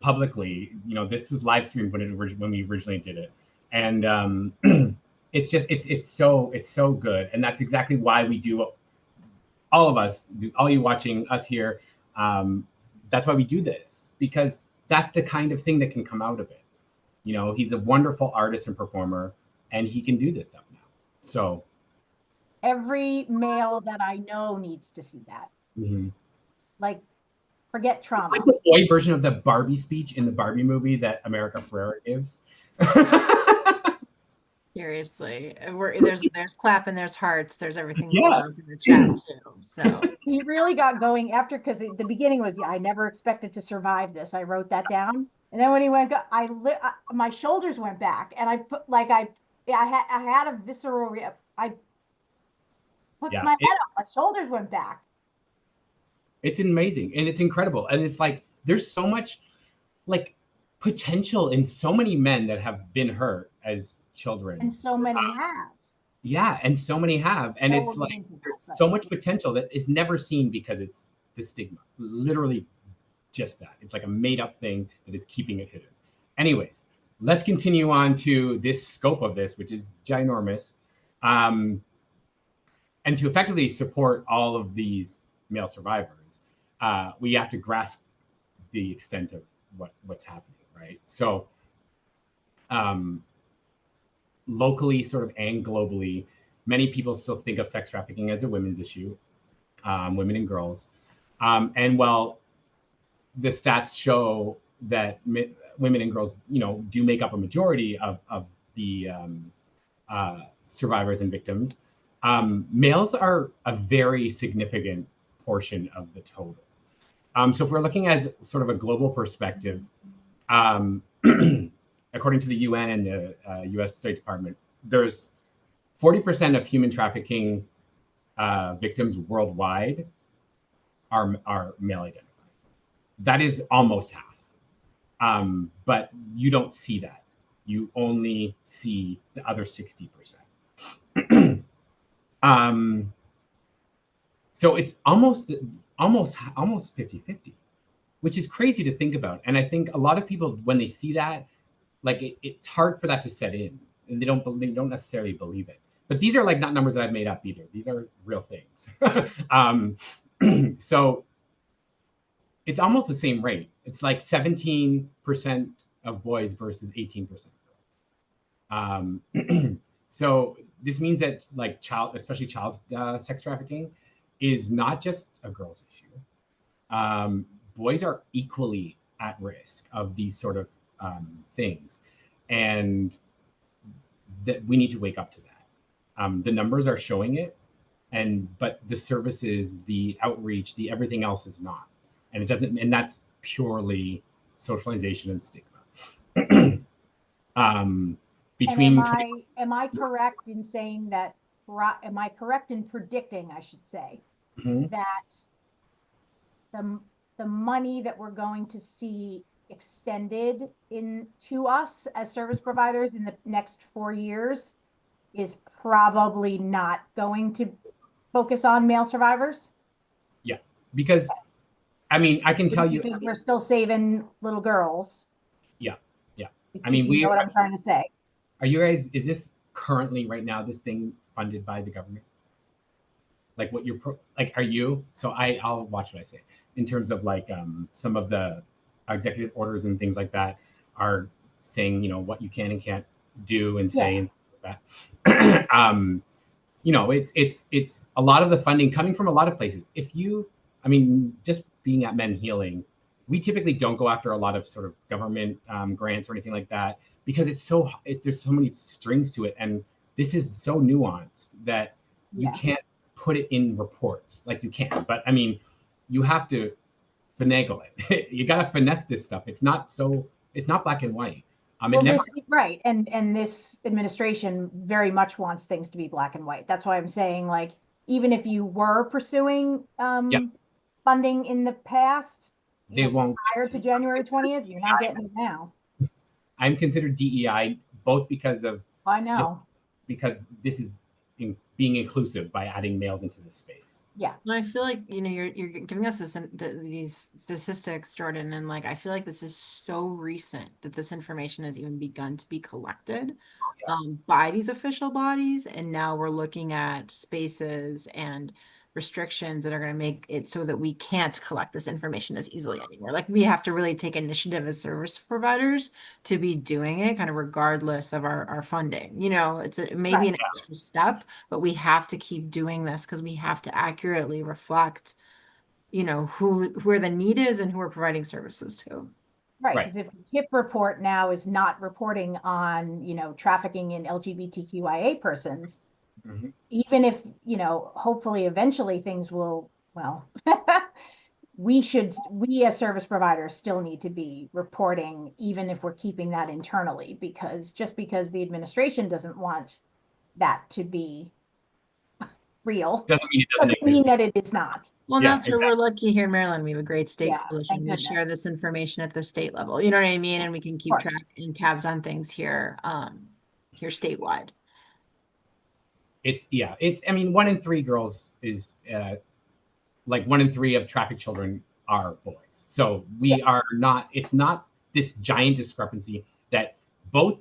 publicly, you know, this was live streamed when we originally did it, and it's just it's so good, and that's exactly why we do, all of us, all you watching us here, that's why we do this, because that's the kind of thing that can come out of it. You know, he's a wonderful artist and performer, and he can do this stuff now. So Every male that I know needs to see that. Like, forget trauma. like the boy version of the Barbie speech in the Barbie movie that America Ferrera gives. Seriously, there's clap and there's hearts. There's everything Yeah. in the chat too. So He really got going after, because the beginning was, I never expected to survive this. I wrote that down, and then when he went, my shoulders went back, and I put like I had a visceral. I put Yeah, my head up, my shoulders went back. It's amazing and it's incredible, and it's like there's so much like potential in so many men that have been hurt as children, And so many have. yeah, and so many have, and Well, it's we'll get like into that, there's but- so much potential that is never seen because it's the stigma, literally just that. It's like a made up thing that is keeping it hidden. Anyways, let's continue on to this scope of this, which is ginormous, and to effectively support all of these male survivors, we have to grasp the extent of what's happening, right? So locally, sort of, and globally, many people still think of sex trafficking as a women's issue, women and girls. And while the stats show that women and girls, you know, do make up a majority of the survivors and victims, males are a very significant portion of the total. So if we're looking as sort of a global perspective, according to the UN and the US State Department, there's 40% of human trafficking victims worldwide are male identified. That is almost half. But you don't see that. You only see the other 60%. So it's almost 50-50, which is crazy to think about. And I think a lot of people, when they see that, like it's hard for that to set in, and they don't necessarily believe it. But these are like not numbers that I've made up either. These are real things. So it's almost the same rate. It's like 17% of boys versus 18% of girls. So this means that like especially child sex trafficking is not just a girl's issue. Boys are equally at risk of these sort of things, and that we need to wake up to that. The numbers are showing it, but the services, the outreach, the everything else is not, and it doesn't, and that's purely socialization and stigma. Between am I correct in saying that? Am I correct in predicting, I should say, that the money that we're going to see extended to us as service providers in the next 4 years is probably not going to focus on male survivors? Yeah, because I mean, I can tell you, because we're still saving little girls. Yeah. I mean, you know what I'm trying to say. Are you guys? Is this currently right now this thing funded by the government? Like what you're like? Are you? So I'll watch what I say in terms of like some of the executive orders and things like that are saying, you know, what you can and can't do and say and that. You know, it's a lot of the funding coming from a lot of places. I mean, just being at MenHealing, we typically don't go after a lot of sort of government grants or anything like that because there's so many strings to it, and this is so nuanced that you can't put it in reports like you can. But I mean, you have to finagle it. You got to finesse this stuff. It's not black and white. Right. And this administration very much wants things to be black and white. That's why I'm saying, like, even if you were pursuing funding in the past, they won't prior to January 20th, you're not getting it now. I'm considered DEI both because of because this is being inclusive by adding males into this space. Yeah. I feel like, you know, you're giving us these statistics, Jordan, and like I feel like this is so recent that this information has even begun to be collected by these official bodies, and now we're looking at spaces and restrictions that are going to make it so that we can't collect this information as easily anymore. Like we have to really take initiative as service providers to be doing it kind of regardless of our funding. You know, it's maybe an extra step, but we have to keep doing this because we have to accurately reflect, you know, where the need is and who we're providing services to. Right, because if the KIP report now is not reporting on, you know, trafficking in LGBTQIA persons, even if, you know, hopefully eventually things will, well, we as service providers still need to be reporting, even if we're keeping that internally, because just because the administration doesn't want that to be real doesn't mean it doesn't mean that it is not. Well, that's where we're lucky here in Maryland. We have a great state coalition. We share goodness. this information at the state level. You know what I mean? And we can keep track and tabs on things here, here statewide. I mean, 1 in 3 girls is like 1 in 3 of trafficked children are boys. So we are not, it's not this giant discrepancy that both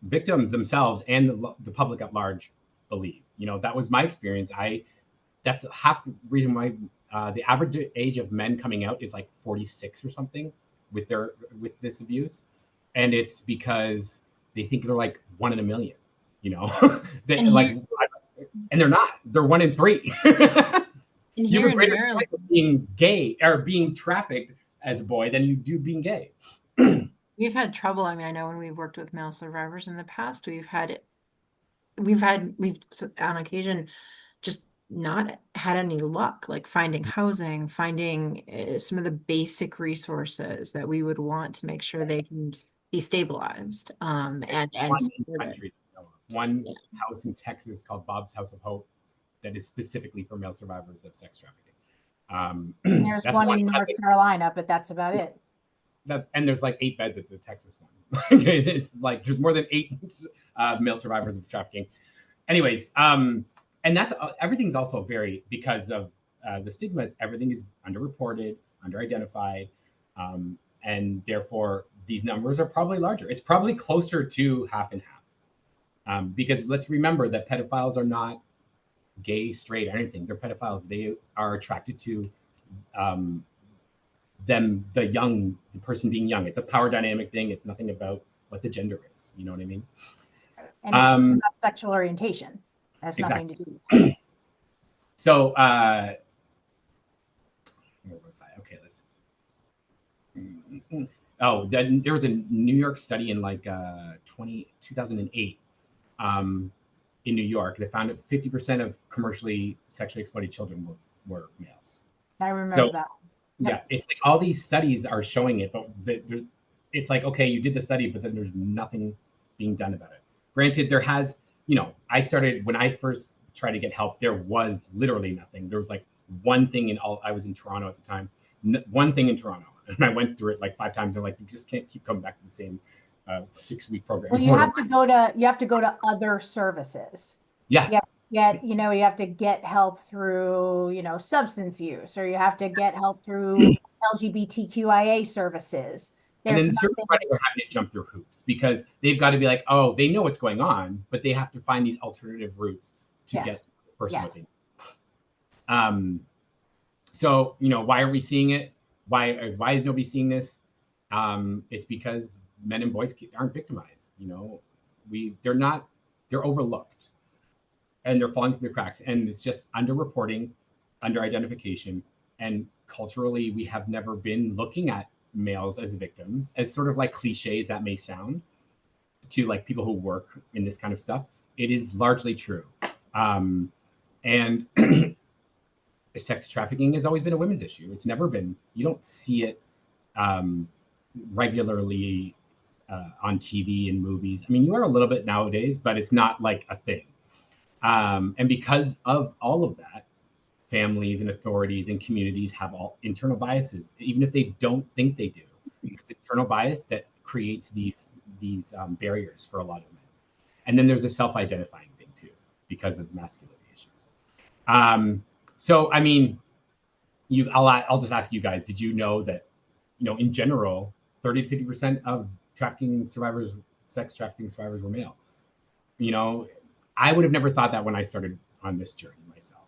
victims themselves and the public at large believe. You know, that was my experience. That's half the reason why the average age of men coming out is like 46 or something with this abuse. And it's because they think they're like 1 in a million, you know, and they're not, they're 1 in 3. And you here have a in greater Maryland, chance of being gay or being trafficked as a boy than you do being gay. we've had trouble. I mean, I know when we've worked with male survivors in the past, we've on occasion just not had any luck, like finding housing, finding some of the basic resources that we would want to make sure they can be stabilized. One house in Texas called Bob's House of Hope that is specifically for male survivors of sex trafficking. There's one in North Carolina, but that's about it. And there's like 8 beds at the Texas one. It's like there's more than 8 male survivors of trafficking. Anyways, and that's everything's also very because of the stigma. Everything is underreported, underidentified, and therefore these numbers are probably larger. It's probably closer to half and half, because let's remember that pedophiles are not gay, straight, or anything. They're pedophiles. They are attracted to the person being young. It's a power dynamic thing. It's nothing about what the gender is. You know what I mean? And it's not sexual orientation. It has nothing to do with that. So, where was I? Okay, let's. Oh, there was a New York study in like 2008 in New York. They found that 50% of commercially sexually exploited children were males. I remember that. Yeah, it's like all these studies are showing it, but it's like, okay, you did the study, but then there's nothing being done about it. Granted, there has, you know, I started when I first tried to get help, there was literally nothing. There was like one thing I was in Toronto at the time, one thing in Toronto. And I went through it like 5 times. They're like, you just can't keep coming back to the same 6-week program. Well, you have to go to other services. Yeah. You have to get help through, you know, substance use, or you have to get help through LGBTQIA services. And then service providers are having to jump through hoops because they've got to be like, oh, they know what's going on, but they have to find these alternative routes to get the person what they need. So, you know, why are we seeing it? Why is nobody seeing this? It's because men and boys aren't victimized. You know, they're overlooked, and they're falling through the cracks, and it's just underreporting, under-identification, and culturally we have never been looking at males as victims, as sort of like cliche as that may sound to like people who work in this kind of stuff. It is largely true. And sex trafficking has always been a women's issue. It's never been, you don't see it regularly on TV and movies. I mean, you are a little bit nowadays, but it's not like a thing. And because of all of that, families and authorities and communities have all internal biases, even if they don't think they do. It's internal bias that creates these barriers for a lot of men. And then there's a self-identifying thing too, because of masculinity issues. So, I mean, I'll just ask you guys, did you know that, you know, in general, 30 to 50% of trafficking survivors, sex trafficking survivors were male? You know, I would have never thought that when I started on this journey myself.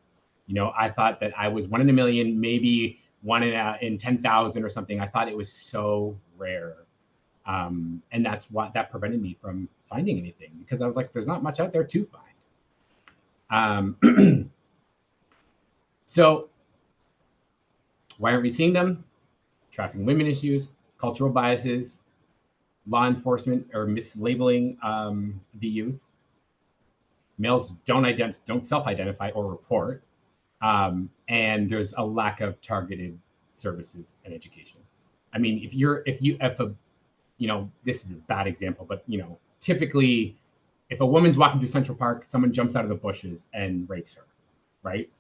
You know, I thought that I was 1 in a million, maybe 1 in 10,000 or something. I thought it was so rare. And that's what that prevented me from finding anything, because I was like, there's not much out there to find. So why aren't we seeing them? Trafficking women issues, cultural biases, law enforcement or mislabeling the youth. Males don't self-identify or report. And there's a lack of targeted services and education. I mean, if you know, this is a bad example, but you know, typically if a woman's walking through Central Park, someone jumps out of the bushes and rapes her, right?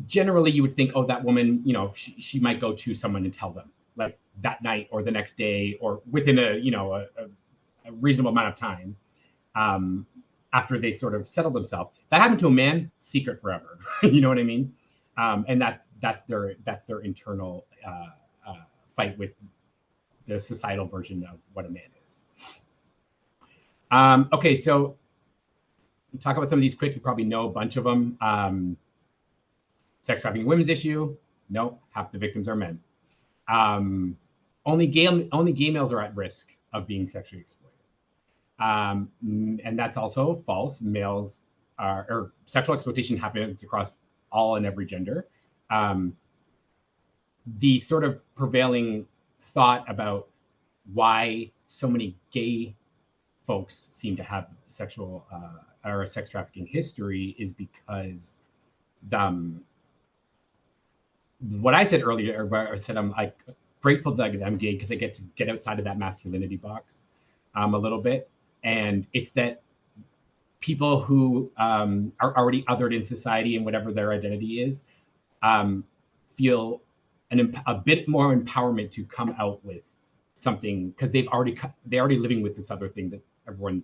Generally you would think, oh, that woman, you know, she might go to someone and tell them, like that night or the next day or within a reasonable amount of time, after they sort of settle themselves. If that happened to a man, secret forever. You know what I mean? And that's their internal fight with the societal version of what a man is. Okay, so we'll talk about some of these quick. You probably know a bunch of them. Sex trafficking women's issue. No, half the victims are men. Only gay males are at risk of being sexually exploited. And that's also false. Males or sexual exploitation happens across all and every gender. The sort of prevailing thought about why so many gay folks seem to have sexual or a sex trafficking history is because what I said earlier, or said I'm like grateful that I'm gay because I get to get outside of that masculinity box a little bit. And it's that people who are already othered in society and whatever their identity is, feel a bit more empowerment to come out with something, because they're already living with this other thing that everyone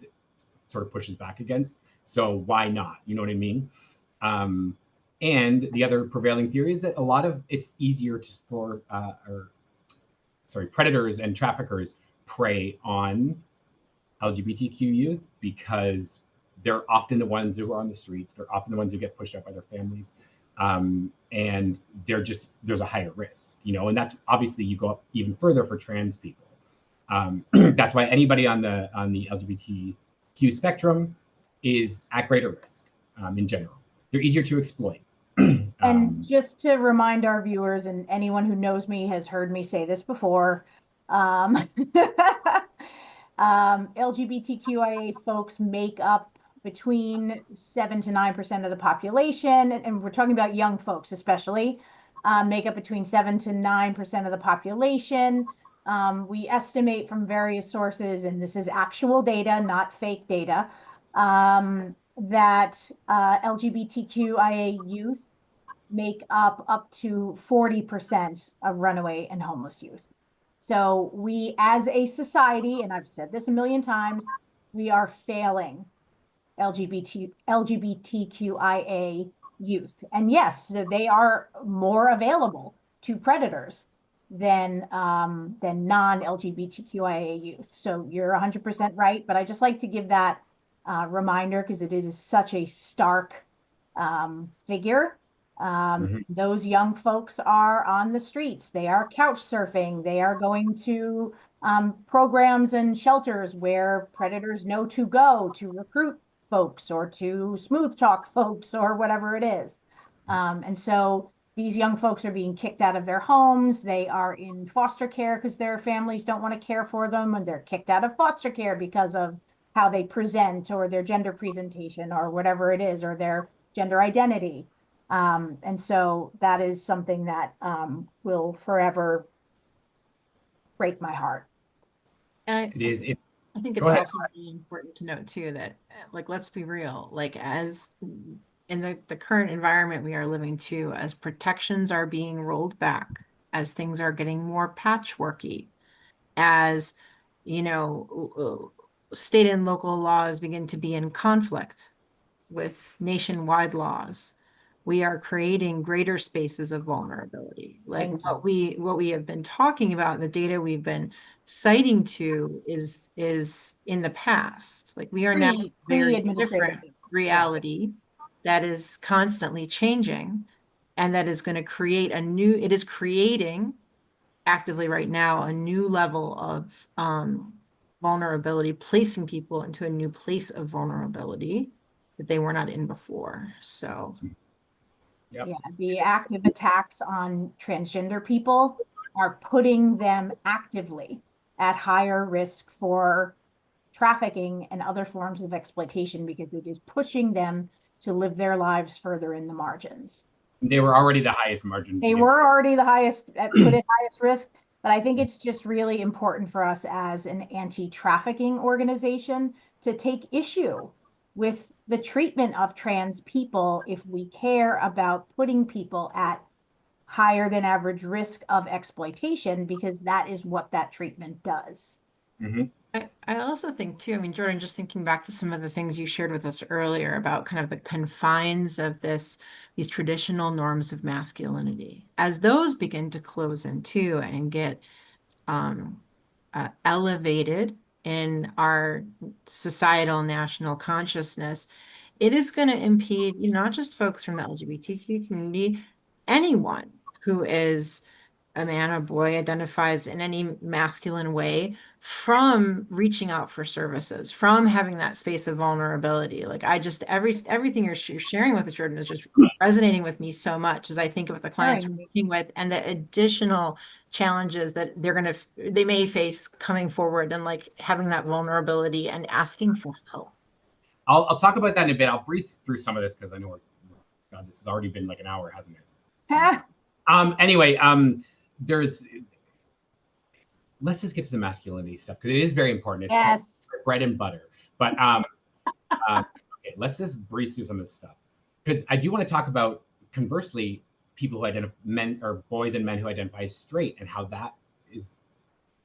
sort of pushes back against. So why not? You know what I mean? And the other prevailing theory is that a lot of it's easier for predators and traffickers prey on LGBTQ youth because they're often the ones who are on the streets. They're often the ones who get pushed out by their families. And there's a higher risk, you know, and that's obviously you go up even further for trans people. That's why anybody on the LGBTQ spectrum is at greater risk in general. They're easier to exploit. And just to remind our viewers, and anyone who knows me has heard me say this before, LGBTQIA folks make up between 7 to 9% of the population, and we're talking about young folks especially, make up between 7 to 9% of the population. We estimate from various sources, and this is actual data, not fake data, that LGBTQIA youth make up to 40% of runaway and homeless youth. So we as a society, and I've said this a million times, we are failing LGBTQIA youth. And yes, so they are more available to predators than non-LGBTQIA youth. So you're 100% right, but I just like to give that reminder because it is such a stark figure. Those young folks are on the streets. They are couch surfing. They are going to programs and shelters where predators know to go to recruit folks or to smooth talk folks or whatever it is. And so these young folks are being kicked out of their homes. They are in foster care because their families don't want to care for them, and they're kicked out of foster care because of how they present or their gender presentation or whatever it is, or their gender identity. And so that is something that will forever break my heart. And It is. I think Go it's ahead. also really important to note too that, like, let's be real, like, as in the current environment we are living to, as protections are being rolled back, as things are getting more patchworky, as, you know, state and local laws begin to be in conflict with nationwide laws, we are creating greater spaces of vulnerability. Like what we have been talking about, the data we've been citing to is in the past. Like, we are now in a very different reality that is constantly changing, and that is going to create it is creating actively right now a new level of vulnerability, placing people into a new place of vulnerability that they were not in before. So Yep. Yeah, the active attacks on transgender people are putting them actively at higher risk for trafficking and other forms of exploitation, because it is pushing them to live their lives further in the margins. They were already the highest margin. They were already the highest, put at highest risk, but I think it's just really important for us as an anti-trafficking organization to take issue with the treatment of trans people if we care about putting people at higher than average risk of exploitation, because that is what that treatment does. Mm-hmm. I also think too, I mean, Jordan, just thinking back to some of the things you shared with us earlier about kind of the confines of these traditional norms of masculinity, as those begin to close in too and get elevated in our societal national consciousness, it is going to impede, you know, not just folks from the LGBTQ community, anyone who is a man or boy, identifies in any masculine way, from reaching out for services, from having that space of vulnerability. Like, I just, everything you're sharing with us, Jordan, is just resonating with me so much as I think of the clients we're working with and the additional challenges that they may face coming forward, and like having that vulnerability and asking for help. I'll talk about that in a bit. I'll breeze through some of this because I know God, this has already been like an hour, hasn't it? Anyway, let's just get to the masculinity stuff because it is very important. It's bread and butter. But okay, let's just breeze through some of this stuff, because I do want to talk about, conversely, people who identify, men or boys and men who identify as straight, and how that is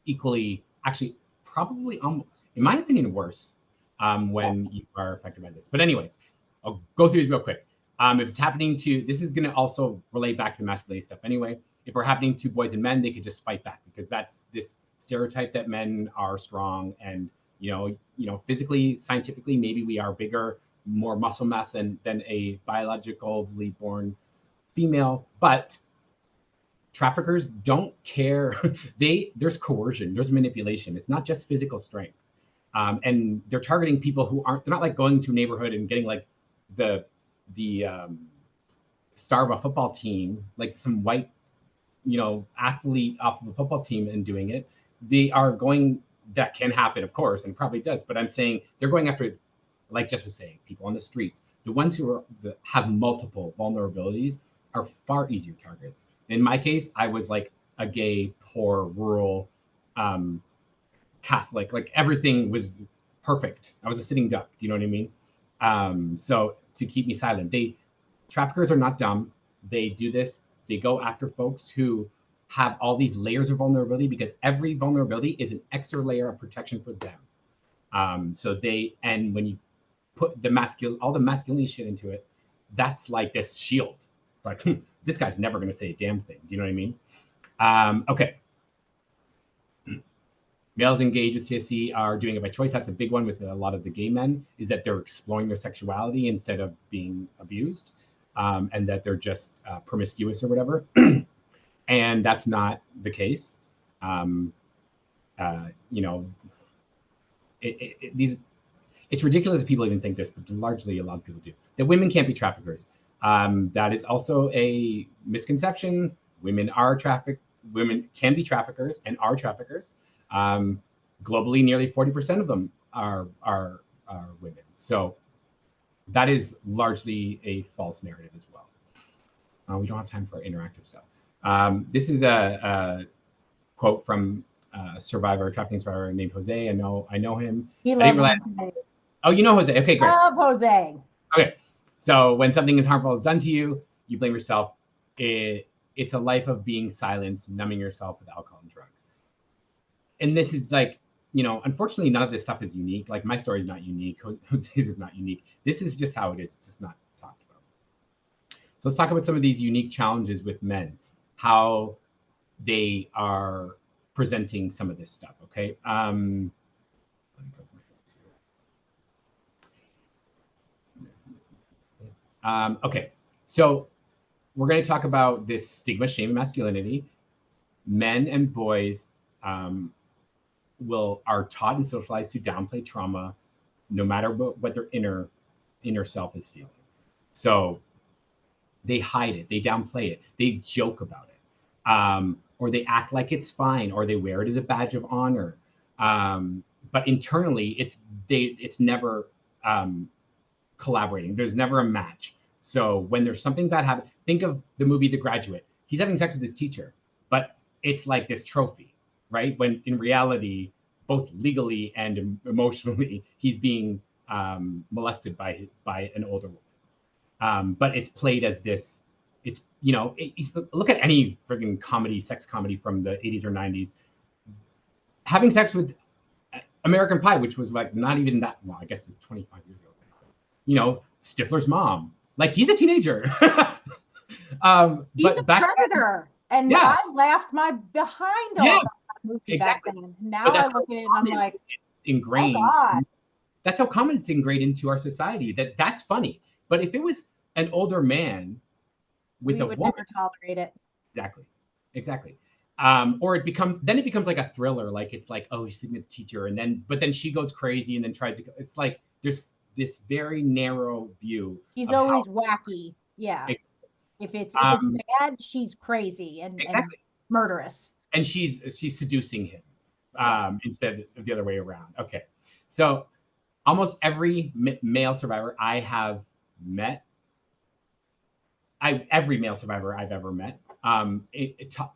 equally, actually, probably, in my opinion, worse when you are affected by this. But anyways, I'll go through these real quick. If it's happening to, this is going to also relate back to the masculinity stuff anyway. If we're happening to boys and men, they could just fight back, because that's this stereotype that men are strong and, you know, physically, scientifically, maybe we are bigger, more muscle mass than a biologically born female. But traffickers don't care. There's coercion, there's manipulation. It's not just physical strength. And they're targeting people who they're not like going to a neighborhood and getting like the star of a football team, like some white, you know, athlete off of a football team and doing it. They are going, that can happen, of course, and probably does, but I'm saying they're going after, like Jess was saying, people on the streets. The ones who have multiple vulnerabilities are far easier targets. In my case, I was like a gay, poor, rural, Catholic, like everything was perfect. I was a sitting duck. Do you know what I mean? So to keep me silent, traffickers are not dumb. They do this. They go after folks who have all these layers of vulnerability, because every vulnerability is an extra layer of protection for them. And when you put all the masculinity shit into it, that's like this shield. It's like, this guy's never going to say a damn thing. Do you know what I mean? Okay. Males engaged with CSC are doing it by choice. That's a big one with a lot of the gay men, is that they're exploring their sexuality instead of being abused. and that they're just promiscuous or whatever. And that's not the case. You know, it's ridiculous that people even think this, but largely a lot of people do, that women can't be traffickers. That is also a misconception. Women can be traffickers and are traffickers. Globally, nearly 40% of them are women. So that is largely a false narrative as well. We don't have time for interactive stuff. This is a quote from a trafficking survivor named Jose. I know him. He loves Jose. Oh, you know Jose. Okay, great. I love Jose. Okay. So when something is harmful is done to you, you blame yourself. It's a life of being silenced, numbing yourself with alcohol and drugs. And this is like, you know, unfortunately, none of this stuff is unique. Like my story is not unique. Jose's is not unique. This is just how it is. It's just not talked about. So let's talk about some of these unique challenges with men, how they are presenting some of this stuff. Okay. Okay. So we're going to talk about this stigma, shame, and masculinity. Men and boys are taught and socialized to downplay trauma, no matter what their inner self is feeling. So they hide it, they downplay it, they joke about it, or they act like it's fine, or they wear it as a badge of honor. But internally, it's never collaborating. There's never a match. So when there's something bad happen, think of the movie The Graduate. He's having sex with his teacher, but it's like this trophy, right? When in reality, both legally and emotionally, he's being molested by an older woman. But it's played as this. It's, you know, look at any friggin' comedy, sex comedy from the 80s or 90s. Having sex with American Pie, which was like not even that, well, I guess it's 25 years ago. You know, Stifler's mom, like he's a teenager. He's a predator. And yeah. I laughed my behind off that movie exactly. Back then. Now I look at it and I'm like, it's ingrained. Oh God. That's how common it's ingrained into our society. That's funny. But if it was an older man with a woman, never tolerate it. Exactly. Or it becomes like a thriller. Like it's like, oh, she's sleeping with the teacher, but then she goes crazy and then tries to. It's like there's this very narrow view. He's always wacky. Yeah. Exactly. If it's bad, she's crazy and murderous. And she's seducing him instead of the other way around. Okay. So almost every male survivor I have met, every male survivor I've ever met,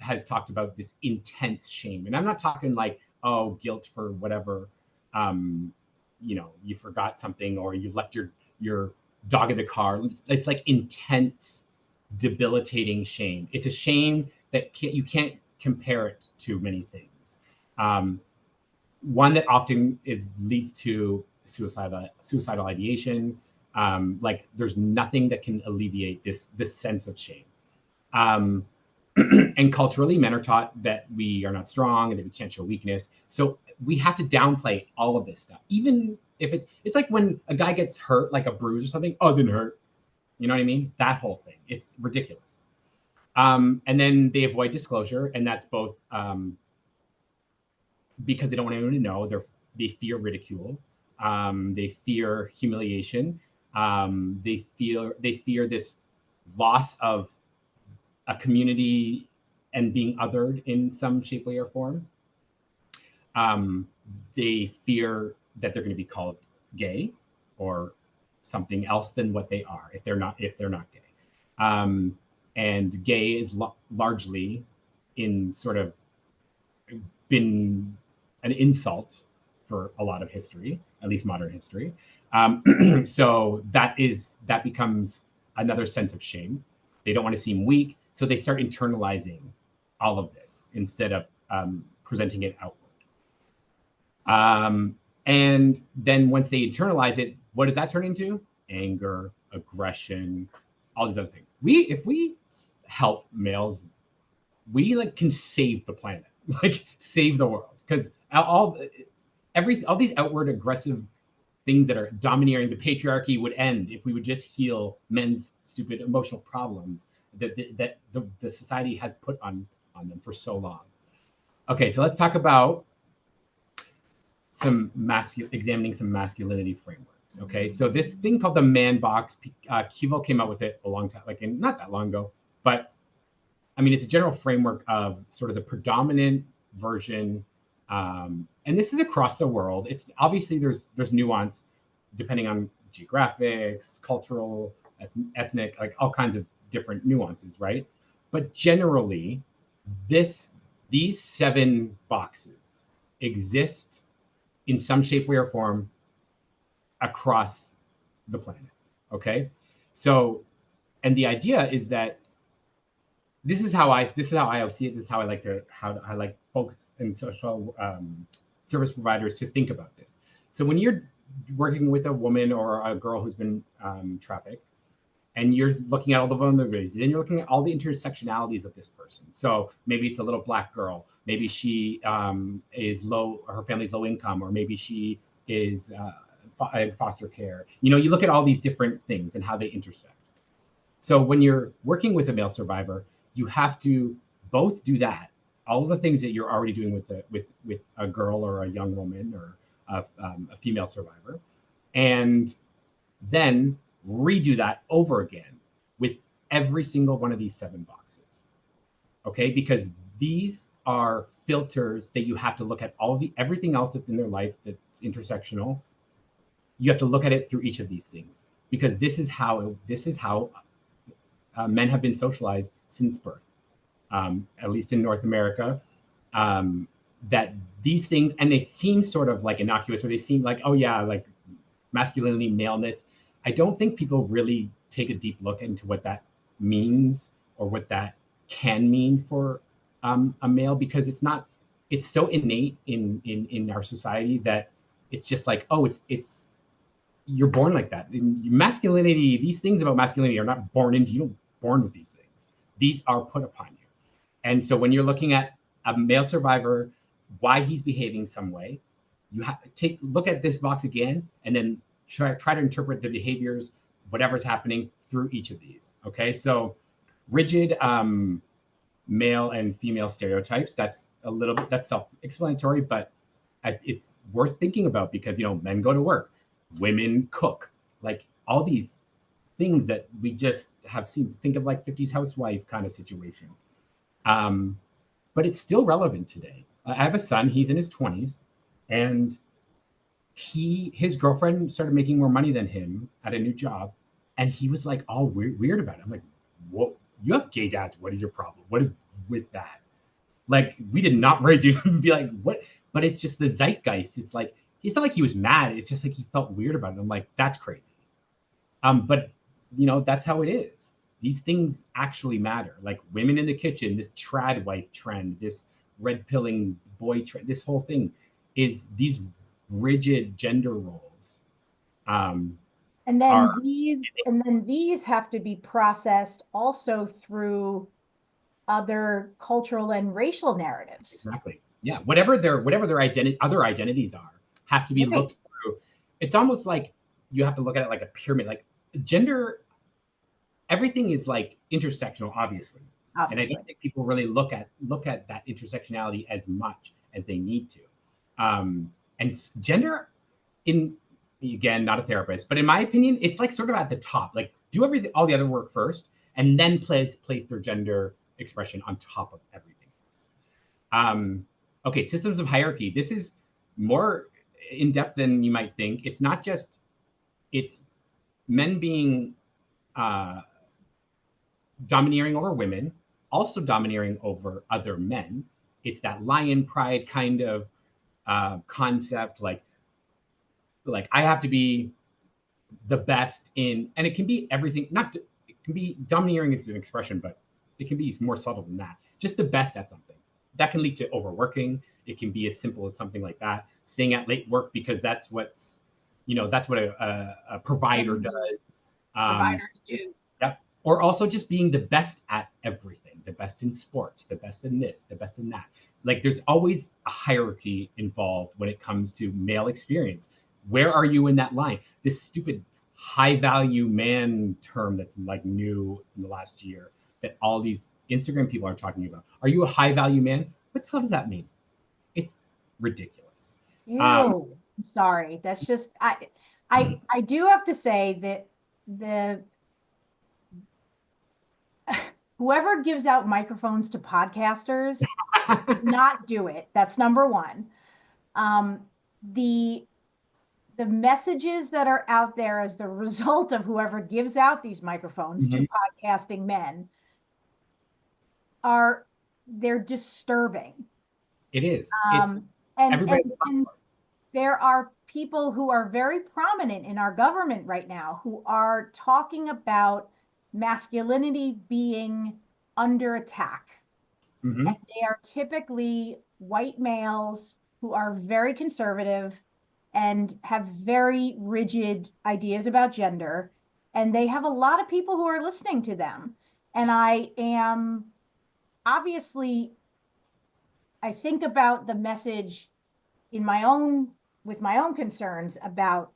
has talked about this intense shame. And I'm not talking like, oh, guilt for whatever, you know, you forgot something or you left your dog in the car. It's like intense, debilitating shame. It's a shame that you can't compare it to many things. One that often leads to suicidal ideation. Like there's nothing that can alleviate this sense of shame. And culturally, men are taught that we are not strong and that we can't show weakness. So we have to downplay all of this stuff. Even if it's like when a guy gets hurt, like a bruise or something, oh, it didn't hurt. You know what I mean? That whole thing. It's ridiculous. And then they avoid disclosure, and that's both because they don't want anyone to know. They fear ridicule. They fear humiliation. They fear this loss of a community and being othered in some shape, way, or form. They fear that they're going to be called gay or something else than what they are if they're not gay. And gay is largely in sort of been an insult for a lot of history, at least modern history. So that becomes another sense of shame. They don't want to seem weak, so they start internalizing all of this instead of presenting it outward. And then once they internalize it, what does that turn into? Anger, aggression, all these other things. If we help males, we like can save the planet, like save the world, because all these outward aggressive things that are domineering, the patriarchy would end if we would just heal men's stupid emotional problems that the society has put on them for so long. Okay, so let's talk about examining some masculinity frameworks. Okay, so this thing called the man box, Kival came out with it a long time, not that long ago, but I mean, it's a general framework of sort of the predominant version, and this is across the world. It's obviously there's nuance depending on geographics, cultural, ethnic, like all kinds of different nuances, right? But generally, these 7 boxes exist in some shape, way, or form across the planet. Okay, so, and the idea is that this is how I see it. This is how I like folks and social service providers to think about this. So when you're working with a woman or a girl who's been trafficked, and you're looking at all the vulnerabilities, then you're looking at all the intersectionalities of this person. So maybe it's a little Black girl, maybe she is low, or her family's low income, or maybe she is in foster care. You know, you look at all these different things and how they intersect. So when you're working with a male survivor, you have to both do that, all of the things that you're already doing with a girl or a young woman or a female survivor, and then redo that over again with every single one of these 7 boxes. Okay, because these are filters that you have to look at everything else that's in their life that's intersectional. You have to look at it through each of these things, because this is how men have been socialized since birth, at least in North America. That these things, and they seem sort of like innocuous, or they seem like, oh yeah, like masculinity, maleness. I don't think people really take a deep look into what that means or what that can mean for a male, because it's so innate in our society that it's just like, oh, it's you're born like that. Masculinity, these things about masculinity are not born into you. Born with these things. These are put upon you. And so when you're looking at a male survivor, why he's behaving some way, you have to look at this box again, and then try to interpret the behaviors, whatever's happening through each of these. Okay, so rigid male and female stereotypes, that's self-explanatory, but it's worth thinking about, because, you know, men go to work, women cook, like all these things that we just have seen. Think of like 50s housewife kind of situation. But it's still relevant today. I have a son, he's in his 20s, and his girlfriend started making more money than him at a new job, and he was like all weird about it. I'm like, what? You have gay dads, what is your problem? What is with that? Like, we did not raise you to be like, what? But it's just the zeitgeist. It's like, it's not like he was mad, it's just like he felt weird about it. I'm like, that's crazy. But you know, that's how it is. These things actually matter. Like women in the kitchen, this trad wife trend, this red pilling boy trend, this whole thing is these rigid gender roles. And then these have to be processed also through other cultural and racial narratives. Exactly. Yeah. Whatever their other identities are, have to be looked through. It's almost like you have to look at it like a pyramid. Like gender, everything is like intersectional, obviously. And I don't think people really look at that intersectionality as much as they need to. And gender, again, not a therapist, but in my opinion, it's like sort of at the top. Like do all the other work first, and then place their gender expression on top of everything else. Okay, systems of hierarchy. This is more in depth than you might think. It's not just it's men being domineering over women, also domineering over other men. It's that lion pride kind of concept, like I have to be the best in, and it can be everything. It can be domineering is an expression, but it can be more subtle than that. Just the best at something. That can lead to overworking. It can be as simple as something like that, staying at late work because that's what a provider does. Providers do. Yep. Or also just being the best at everything, the best in sports, the best in this, the best in that. Like there's always a hierarchy involved when it comes to male experience. Where are you in that line? This stupid high value man term that's like new in the last year that all these Instagram people are talking about. Are you a high value man? What the hell does that mean? It's ridiculous. Ew, I'm sorry. That's just I do have to say that the whoever gives out microphones to podcasters should not do it. That's number one. The messages that are out there as the result of whoever gives out these microphones to podcasting men they're disturbing. It is. And there are people who are very prominent in our government right now who are talking about masculinity being under attack. Mm-hmm. And they are typically white males who are very conservative and have very rigid ideas about gender. And they have a lot of people who are listening to them. And I am obviously, I think about the message with my own concerns about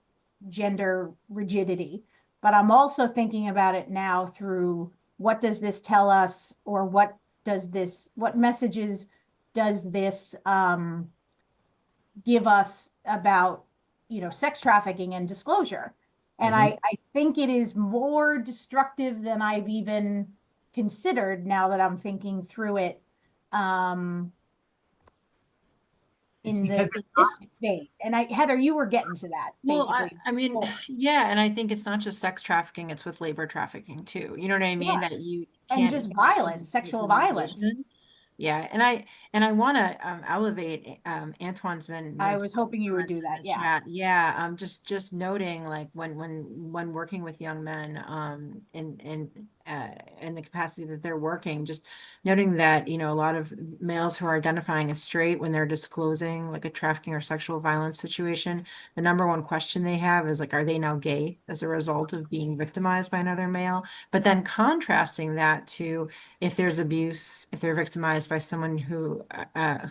gender rigidity, but I'm also thinking about it now through what does this tell us, or what messages does this give us about, sex trafficking and disclosure. And I think it is more destructive than I've even considered now that I'm thinking through it. In this vein. And Heather, you were getting to that basically. Well, yeah, and I think it's not just sex trafficking, it's with labor trafficking too. You know what I mean? Yeah. That you can't, and just violence, sexual violence. Yeah, and I want to elevate Antoine's been. I was hoping you would do that. Yeah. Chat. Yeah. Just noting, like, when working with young men in the capacity that they're working, just noting that, a lot of males who are identifying as straight, when they're disclosing like a trafficking or sexual violence situation, the number one question they have is like, are they now gay as a result of being victimized by another male? But then contrasting that to, if there's abuse, if they're victimized by someone who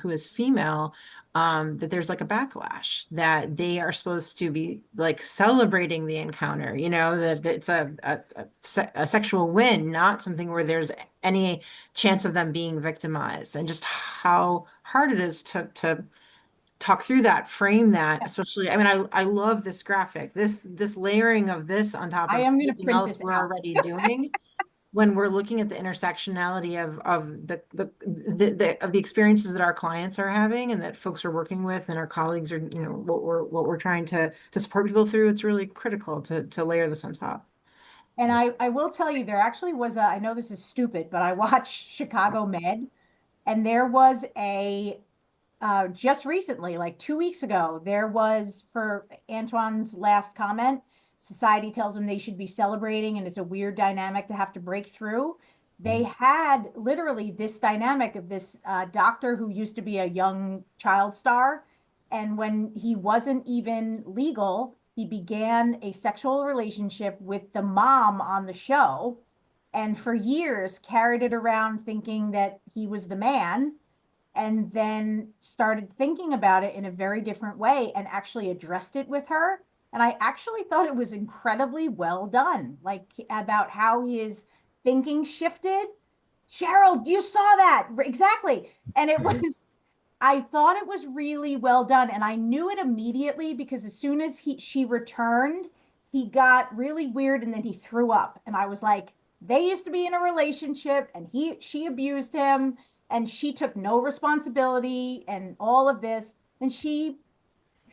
is female, that there's like a backlash, that they are supposed to be like celebrating the encounter, that it's a sexual win, not something where there's any chance of them being victimized, and just how hard it is to talk through that, frame that, especially, I love this graphic, this layering of this on top of everything else we're already doing. When we're looking at the intersectionality of the experiences that our clients are having and that folks are working with, and our colleagues are, what we're trying to support people through, it's really critical to layer this on top. And I will tell you, there actually was I know this is stupid, but I watched Chicago Med, and there was just recently, like 2 weeks ago, there was, for Antoine's last comment, society tells them they should be celebrating, and it's a weird dynamic to have to break through. They had literally this dynamic of this doctor who used to be a young child star. And when he wasn't even legal, he began a sexual relationship with the mom on the show. And for years carried it around thinking that he was the man, and then started thinking about it in a very different way and actually addressed it with her. And I actually thought it was incredibly well done, like about how his thinking shifted. Cheryl, you saw that. Exactly. And I thought it was really well done. And I knew it immediately, because as soon as she returned, he got really weird and then he threw up. And I was like, they used to be in a relationship, and she abused him, and she took no responsibility and all of this. And she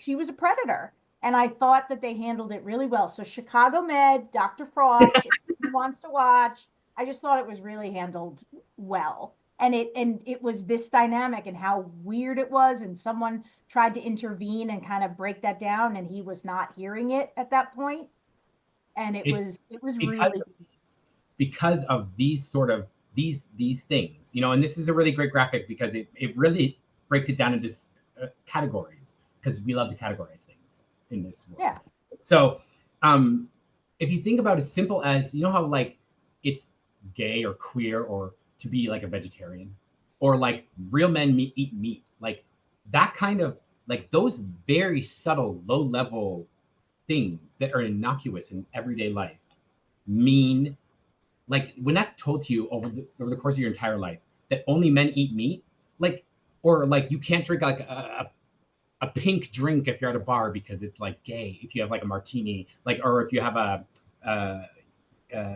was a predator. And I thought that they handled it really well. So Chicago Med, Dr. Frost, if he wants to watch, I just thought it was really handled well. And it was this dynamic and how weird it was. And someone tried to intervene and kind of break that down, and he was not hearing it at that point. And it was really, because of these sort of these things, and this is a really great graphic because it really breaks it down into categories, because we love to categorize things in this world. Yeah. So if you think about as simple as, how like it's gay or queer or to be like a vegetarian, or like real men eat meat, like that kind of like those very subtle, low level things that are innocuous in everyday life mean, like when that's told to you over the course of your entire life, that only men eat meat, like, or like you can't drink like a pink drink if you're at a bar because it's like gay, if you have like a martini, like, or if you have a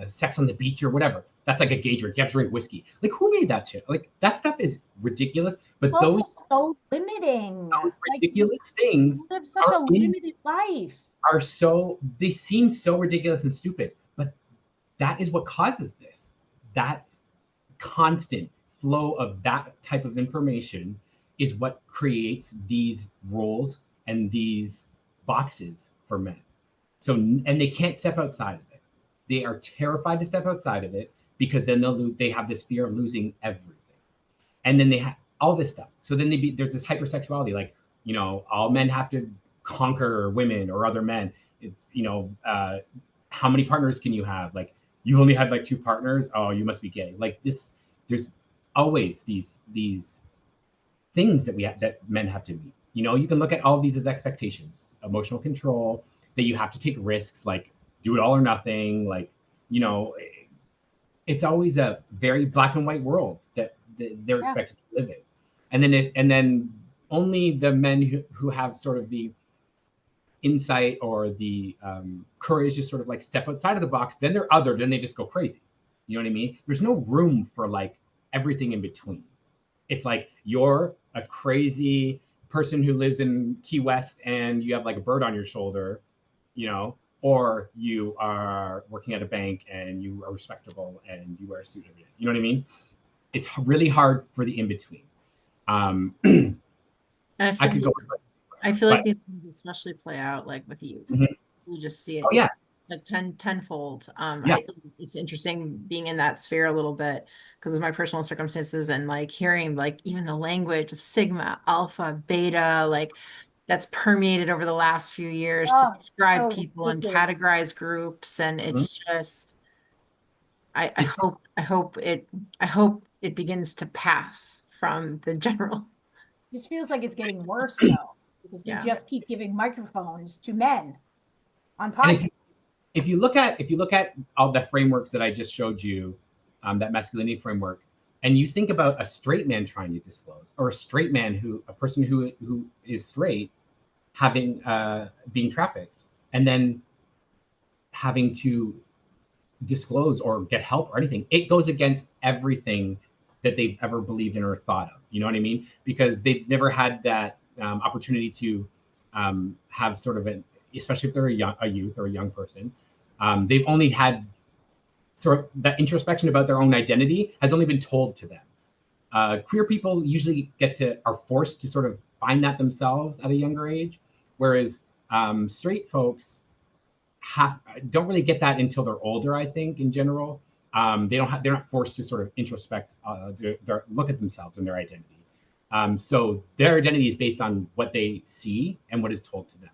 sex on the beach or whatever, that's like a gay drink. You have to drink whiskey. Like, who made that shit? Like, that stuff is ridiculous. But It's also those so limiting. ridiculous things You live such a are limited life. are so, they seem so ridiculous and stupid, but that is what causes this. That constant flow of that type of information is what creates these roles and these boxes for men. So, and they can't step outside of it. They are terrified to step outside of it because then they have this fear of losing everything. And then they have all this stuff. So then there's this hypersexuality, like, you know, all men have to conquer women or other men. You know, how many partners can you have? Like, you've only had like 2 partners. Oh, you must be gay. Like this, there's always these things that men have to meet. You know, you can look at all of these as expectations, emotional control, that you have to take risks, like do it all or nothing. Like, you know, it's always a very black and white world that they're expected to live in. And then only the men who have sort of the insight or the courage to sort of like step outside of the box, then they're othered and they just go crazy. You know what I mean? There's no room for like everything in between. It's like you're a crazy person who lives in Key West and you have like a bird on your shoulder, you know, or you are working at a bank and you are respectable and you wear a suit every day. You know what I mean? It's really hard for the in between. I feel like these things especially play out like with youth. You just see it. Oh yeah. Like tenfold. Yeah. It's interesting being in that sphere a little bit because of my personal circumstances and like hearing like even the language of sigma, alpha, beta, like that's permeated over the last few years to describe people and categorize groups. And it's just, I hope it begins to pass from the general. This feels like it's getting worse though, because they just keep giving microphones to men on podcasts. If you look at all the frameworks that I just showed you, that masculinity framework, and you think about a straight man trying to disclose, or a straight man a person who is straight having being trafficked, and then having to disclose or get help or anything, it goes against everything that they've ever believed in or thought of. You know what I mean? Because they've never had that opportunity to have sort of especially if they're a youth or a young person, they've only had sort of that introspection about their own identity has only been told to them. Queer people usually are forced to sort of find that themselves at a younger age, whereas straight folks don't really get that until they're older. I think in general, they're not forced to sort of introspect, look at themselves and their identity. So their identity is based on what they see and what is told to them.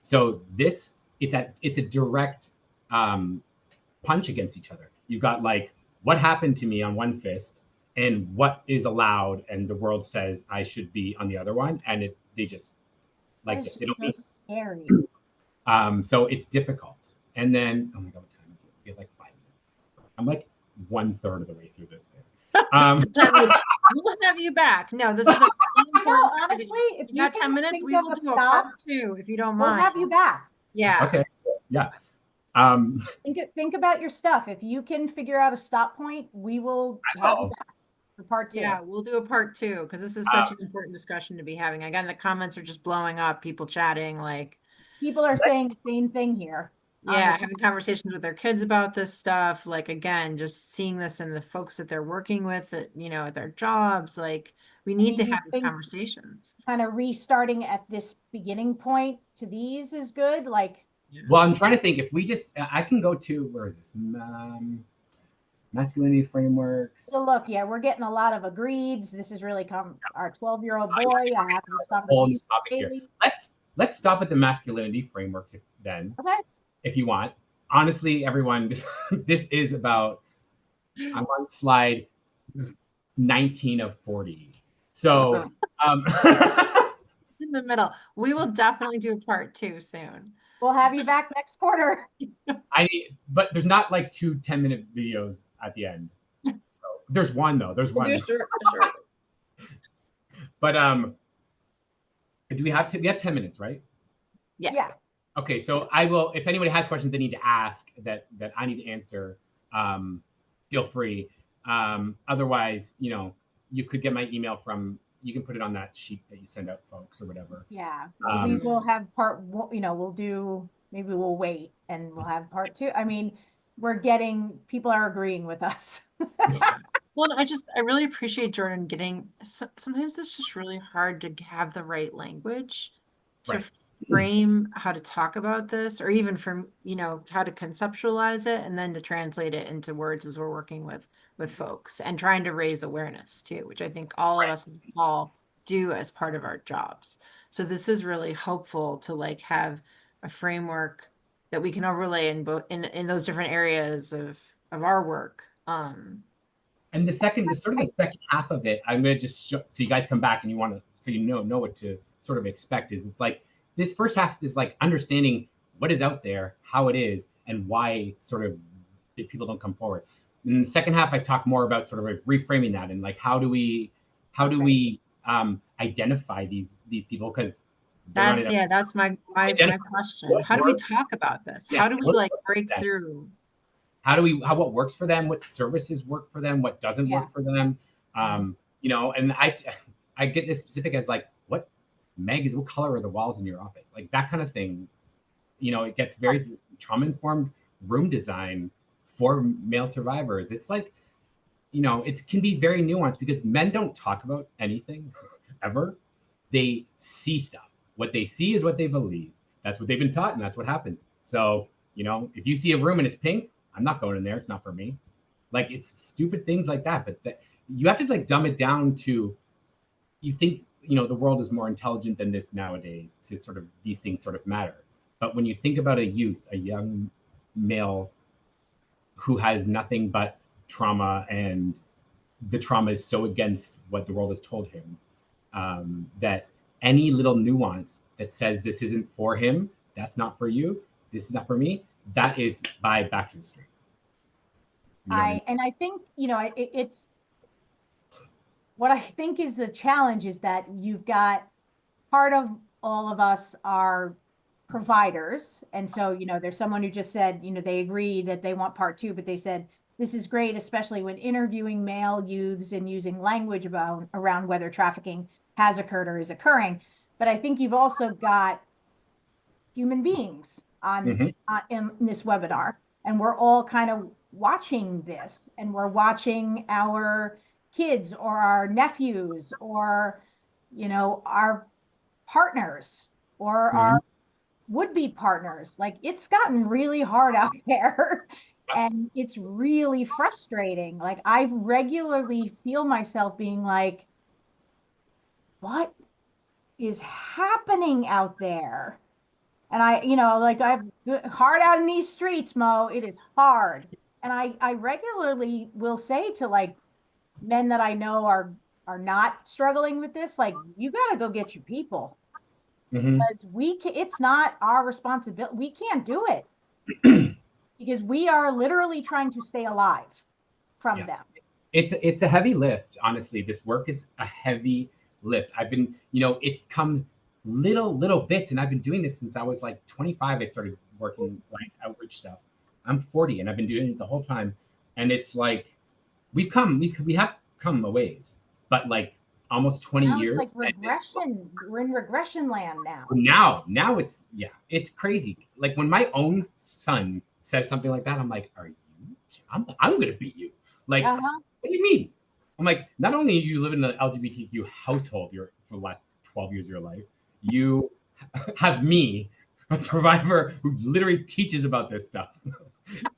So it's a direct punch against each other. You've got like what happened to me on one fist and what is allowed, and the world says I should be on the other one, and they just like they don't so scary. So it's difficult. And then oh my god, what time is it? We have like 5 minutes. I'm like 1/3 of the way through this thing. We'll have you back. No, this is honestly, if you got 10 minutes, we will do a part 2 if you don't mind. We'll have you back. Yeah. Okay. Yeah. Think about your stuff. If you can figure out a stop point, we will have you back for part 2. Yeah, we'll do a part 2 because this is such an important discussion to be having. Again, the comments are just blowing up, people chatting, like people are saying the same thing here. Yeah, having conversations with their kids about this stuff. Like, again, just seeing this in the folks that they're working with, at their jobs. Like, we need to have these conversations. Kind of restarting at this beginning point to these is good. Like, well, I'm trying to think if we I can go to, where is this? Masculinity frameworks. So look, we're getting a lot of agreeds. This is really our 12-year-old boy. I have this conversation. Let's stop at the masculinity frameworks then. Okay. If you want. Honestly, everyone, this is about, I'm on slide 19 of 40. So the middle. We will definitely do a part 2 soon. We'll have you back next quarter. But there's not like 2 10-minute videos at the end. So there's one though. There's one. Sure. But do we have to? We have 10 minutes, right? Yeah. Okay, so I will. If anybody has questions they need to ask that I need to answer, feel free. Otherwise, you could get my email from. You can put it on that sheet that you send out, folks, or whatever. Yeah, we will have part one, we'll do, maybe we'll wait and we'll have part 2. I mean, people are agreeing with us. Well, I really appreciate Jordan sometimes it's just really hard to have the right language to Right. frame how to talk about this, or even from, how to conceptualize it and then to translate it into words as we're working with folks and trying to raise awareness too, which I think all of us all do as part of our jobs. So this is really helpful to like have a framework that we can overlay in both in those different areas of our work. And the second half of it, I'm gonna just so you guys come back and you want to, so know what to sort of expect. It's like this first half is like understanding what is out there, how it is, and why sort of people don't come forward. And in the second half, I talk more about sort of like reframing that and like how do we identify these people, because that's my question. How do we talk about this? Yeah, how do we like break through? What works for them, what services work for them, what doesn't work for them. And I get this specific as like, what color are the walls in your office? Like that kind of thing. It gets very trauma-informed room design for male survivors. It's like, it can be very nuanced because men don't talk about anything ever. They see stuff. What they see is what they believe. That's what they've been taught, and that's what happens. So, if you see a room and it's pink, I'm not going in there. It's not for me. Like, it's stupid things like that. But you have to like dumb it down to, you think, the world is more intelligent than this nowadays to sort of, these things sort of matter. But when you think about a young male who has nothing but trauma, and the trauma is so against what the world has told him, that any little nuance that says this isn't for him, that's not for you, this is not for me, that is back to the street. I think, it's what I think is the challenge is that you've got part of all of us are providers. And so, there's someone who just said, they agree that they want part 2, but they said, this is great, especially when interviewing male youths and using language around whether trafficking has occurred or is occurring. But I think you've also got human beings on in this webinar, and we're all kind of watching this, and we're watching our kids or our nephews or our partners or our would-be partners. Like, it's gotten really hard out there and it's really frustrating. Like, I regularly feel myself being like, what is happening out there? And I've hard out in these streets, Mo. It is hard. And I regularly will say to like men that I know are not struggling with this, like, you got to go get your people, because it's not our responsibility. We can't do it because we are literally trying to stay alive from them. It's a heavy lift. Honestly, this work is a heavy lift. I've been, it's come little bits, and I've been doing this since I was like 25. I started working like outreach stuff. I'm 40 and I've been doing it the whole time. And it's like, we have come a ways, but like almost 20 years. It's like regression. We're in regression land now. Now it's crazy. Like when my own son says something like that, I'm like, I'm going to beat you. Like, what do you mean? I'm like, not only do you live in an LGBTQ household for the last 12 years of your life, you have me, a survivor who literally teaches about this stuff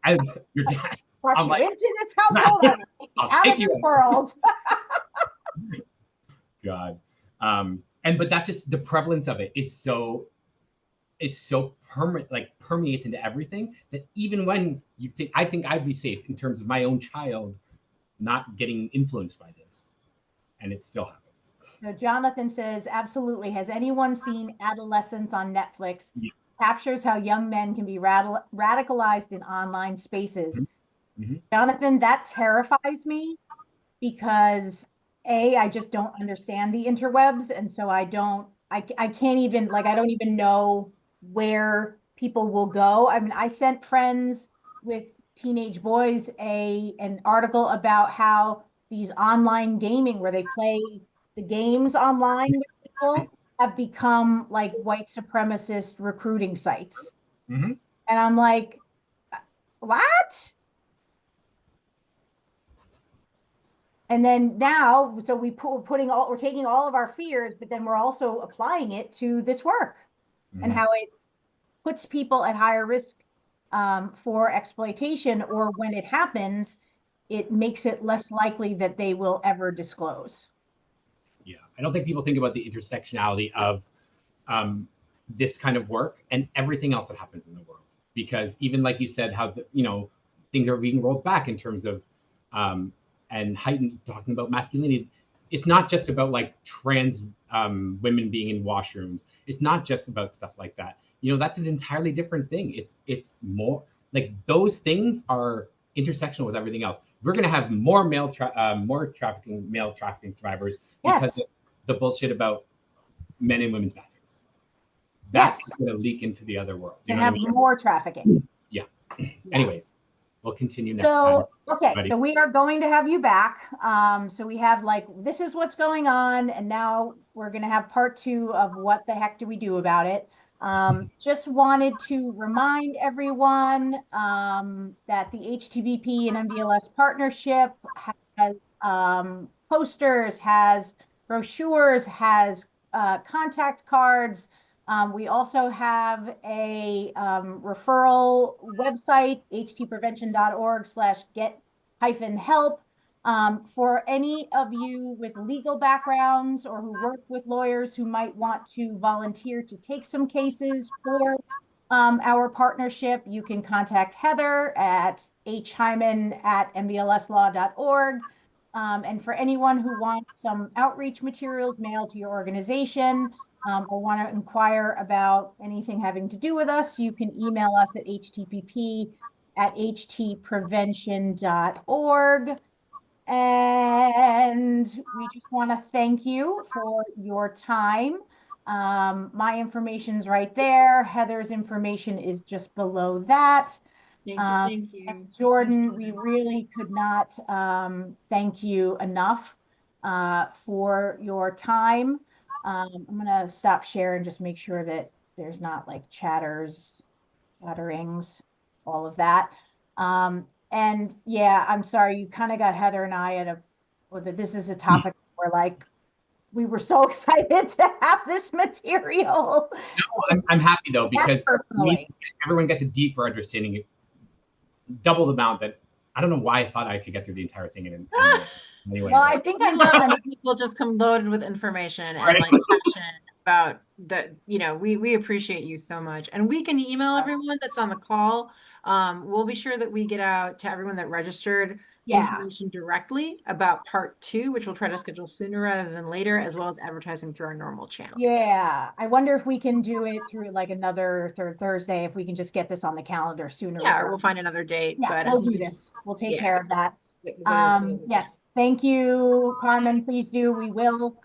as your dad. I'm like, into this household, out of this world. God. But that's just the prevalence of it is so, it's so permanent, like permeates into everything, that even when I think I'd be safe in terms of my own child not getting influenced by this, and it still happens. So Jonathan says, absolutely. Has anyone seen Adolescence on Netflix? Yeah. Captures how young men can be radicalized in online spaces. Mhm. Jonathan, that terrifies me because I just don't understand the interwebs. And so I can't even, like, I don't even know where people will go. I mean, I sent friends with teenage boys an article about how these online gaming where they play the games online with people have become like white supremacist recruiting sites. Mhm. And I'm like, what? And then now, so we're taking all of our fears, but then we're also applying it to this work and Mhm. how it puts people at higher risk for exploitation, or when it happens, it makes it less likely that they will ever disclose. Yeah, I don't think people think about the intersectionality of this kind of work and everything else that happens in the world. Because even like you said, how things are being rolled back in terms of and heightened talking about masculinity. It's not just about like trans women being in washrooms. It's not just about stuff like that. That's an entirely different thing. It's more like those things are intersectional with everything else. We're going to have more male trafficking survivors because Yes. of the bullshit about men and women's bathrooms. Yes. That's going to leak into the other world. And have more trafficking. Yeah. Yeah. Anyways, we'll continue next time. Okay, Buddy. so we are going to have you back. So we have like, this is what's going on, and now we're going to have part 2 of what the heck do we do about it. Just wanted to remind everyone that the HTBP and MDLS partnership has posters, has brochures, has contact cards. We also have a referral website, htprevention.org/get-help. For any of you with legal backgrounds or who work with lawyers who might want to volunteer to take some cases for our partnership, you can contact Heather at h-at mblslaw.org. And for anyone who wants some outreach materials mailed to your organization, or want to inquire about anything having to do with us, you can email us at htpp@htprevention.org. And we just want to thank you for your time. My information's right there. Heather's information is just below that. Thank you. And Jordan, we really could not thank you enough for your time. I'm going to stop share and just make sure that there's not like chatterings, all of that. And yeah, I'm sorry, you kind of got Heather and I that this is a topic where like, we were so excited to have this material. No, I'm happy though, because everyone gets a deeper understanding, double the amount that I don't know why I thought I could get through the entire thing in anyway. Well, I think I'm done. People just come loaded with information Right. and like passion about the, we appreciate you so much. And we can email everyone that's on the call. We'll be sure that we get out to everyone that registered information directly about part 2, which we'll try to schedule sooner rather than later, as well as advertising through our normal channels. Yeah, I wonder if we can do it through like another third Thursday, if we can just get this on the calendar sooner. Yeah, or we'll find another date. Yeah, but we'll do this. We'll take care of that. Yes, Yes, thank you, Carmen. Please do. We will.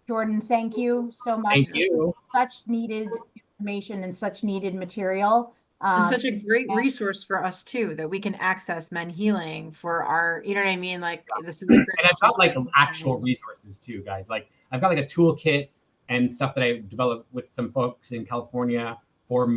Jordan, thank you so much. Thank you. Such needed information and such needed material. And such a great resource for us too, that we can access MenHealing for our, you know what I mean? Like this is a great. And I've got like actual resources too, guys. Like I've got like a toolkit and stuff that I developed with some folks in California for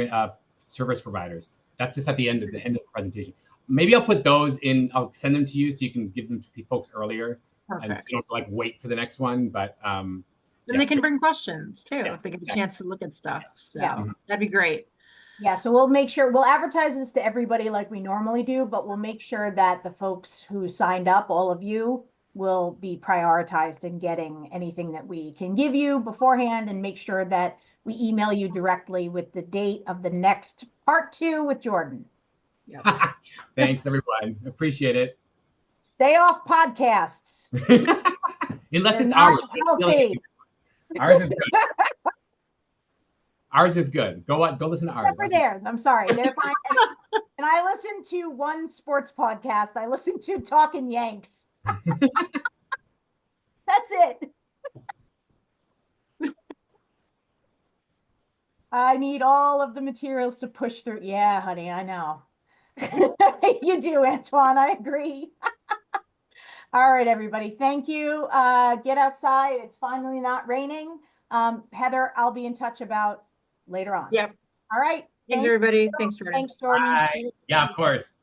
service providers. That's just at the end of the presentation. Maybe I'll put those in. I'll send them to you so you can give them to folks earlier. Perfect. And so you don't have to like wait for the next one. But and they can bring questions too if they get a chance to look at stuff. So that'd be great. Yeah, so we'll make sure we'll advertise this to everybody like we normally do, but we'll make sure that the folks who signed up, all of you, will be prioritized in getting anything that we can give you beforehand, and make sure that we email you directly with the date of the next part 2 with Jordan. Yep. Thanks, everyone. Appreciate it. Stay off podcasts. Unless They're it's not ours. healthy. Ours is good. Ours is good. Go listen to ours. Except for theirs. I'm sorry. They're fine. And I listen to one sports podcast. I listen to Talking Yanks. That's it. I need all of the materials to push through. Yeah, honey, I know. You do, Antoine. I agree. All right, everybody. Thank you. Get outside. It's finally not raining. Heather, I'll be in touch about later on. Yep. All right. Thanks, everybody. Thanks, Jordan. Thanks, Jordan. Bye. Yeah, of course.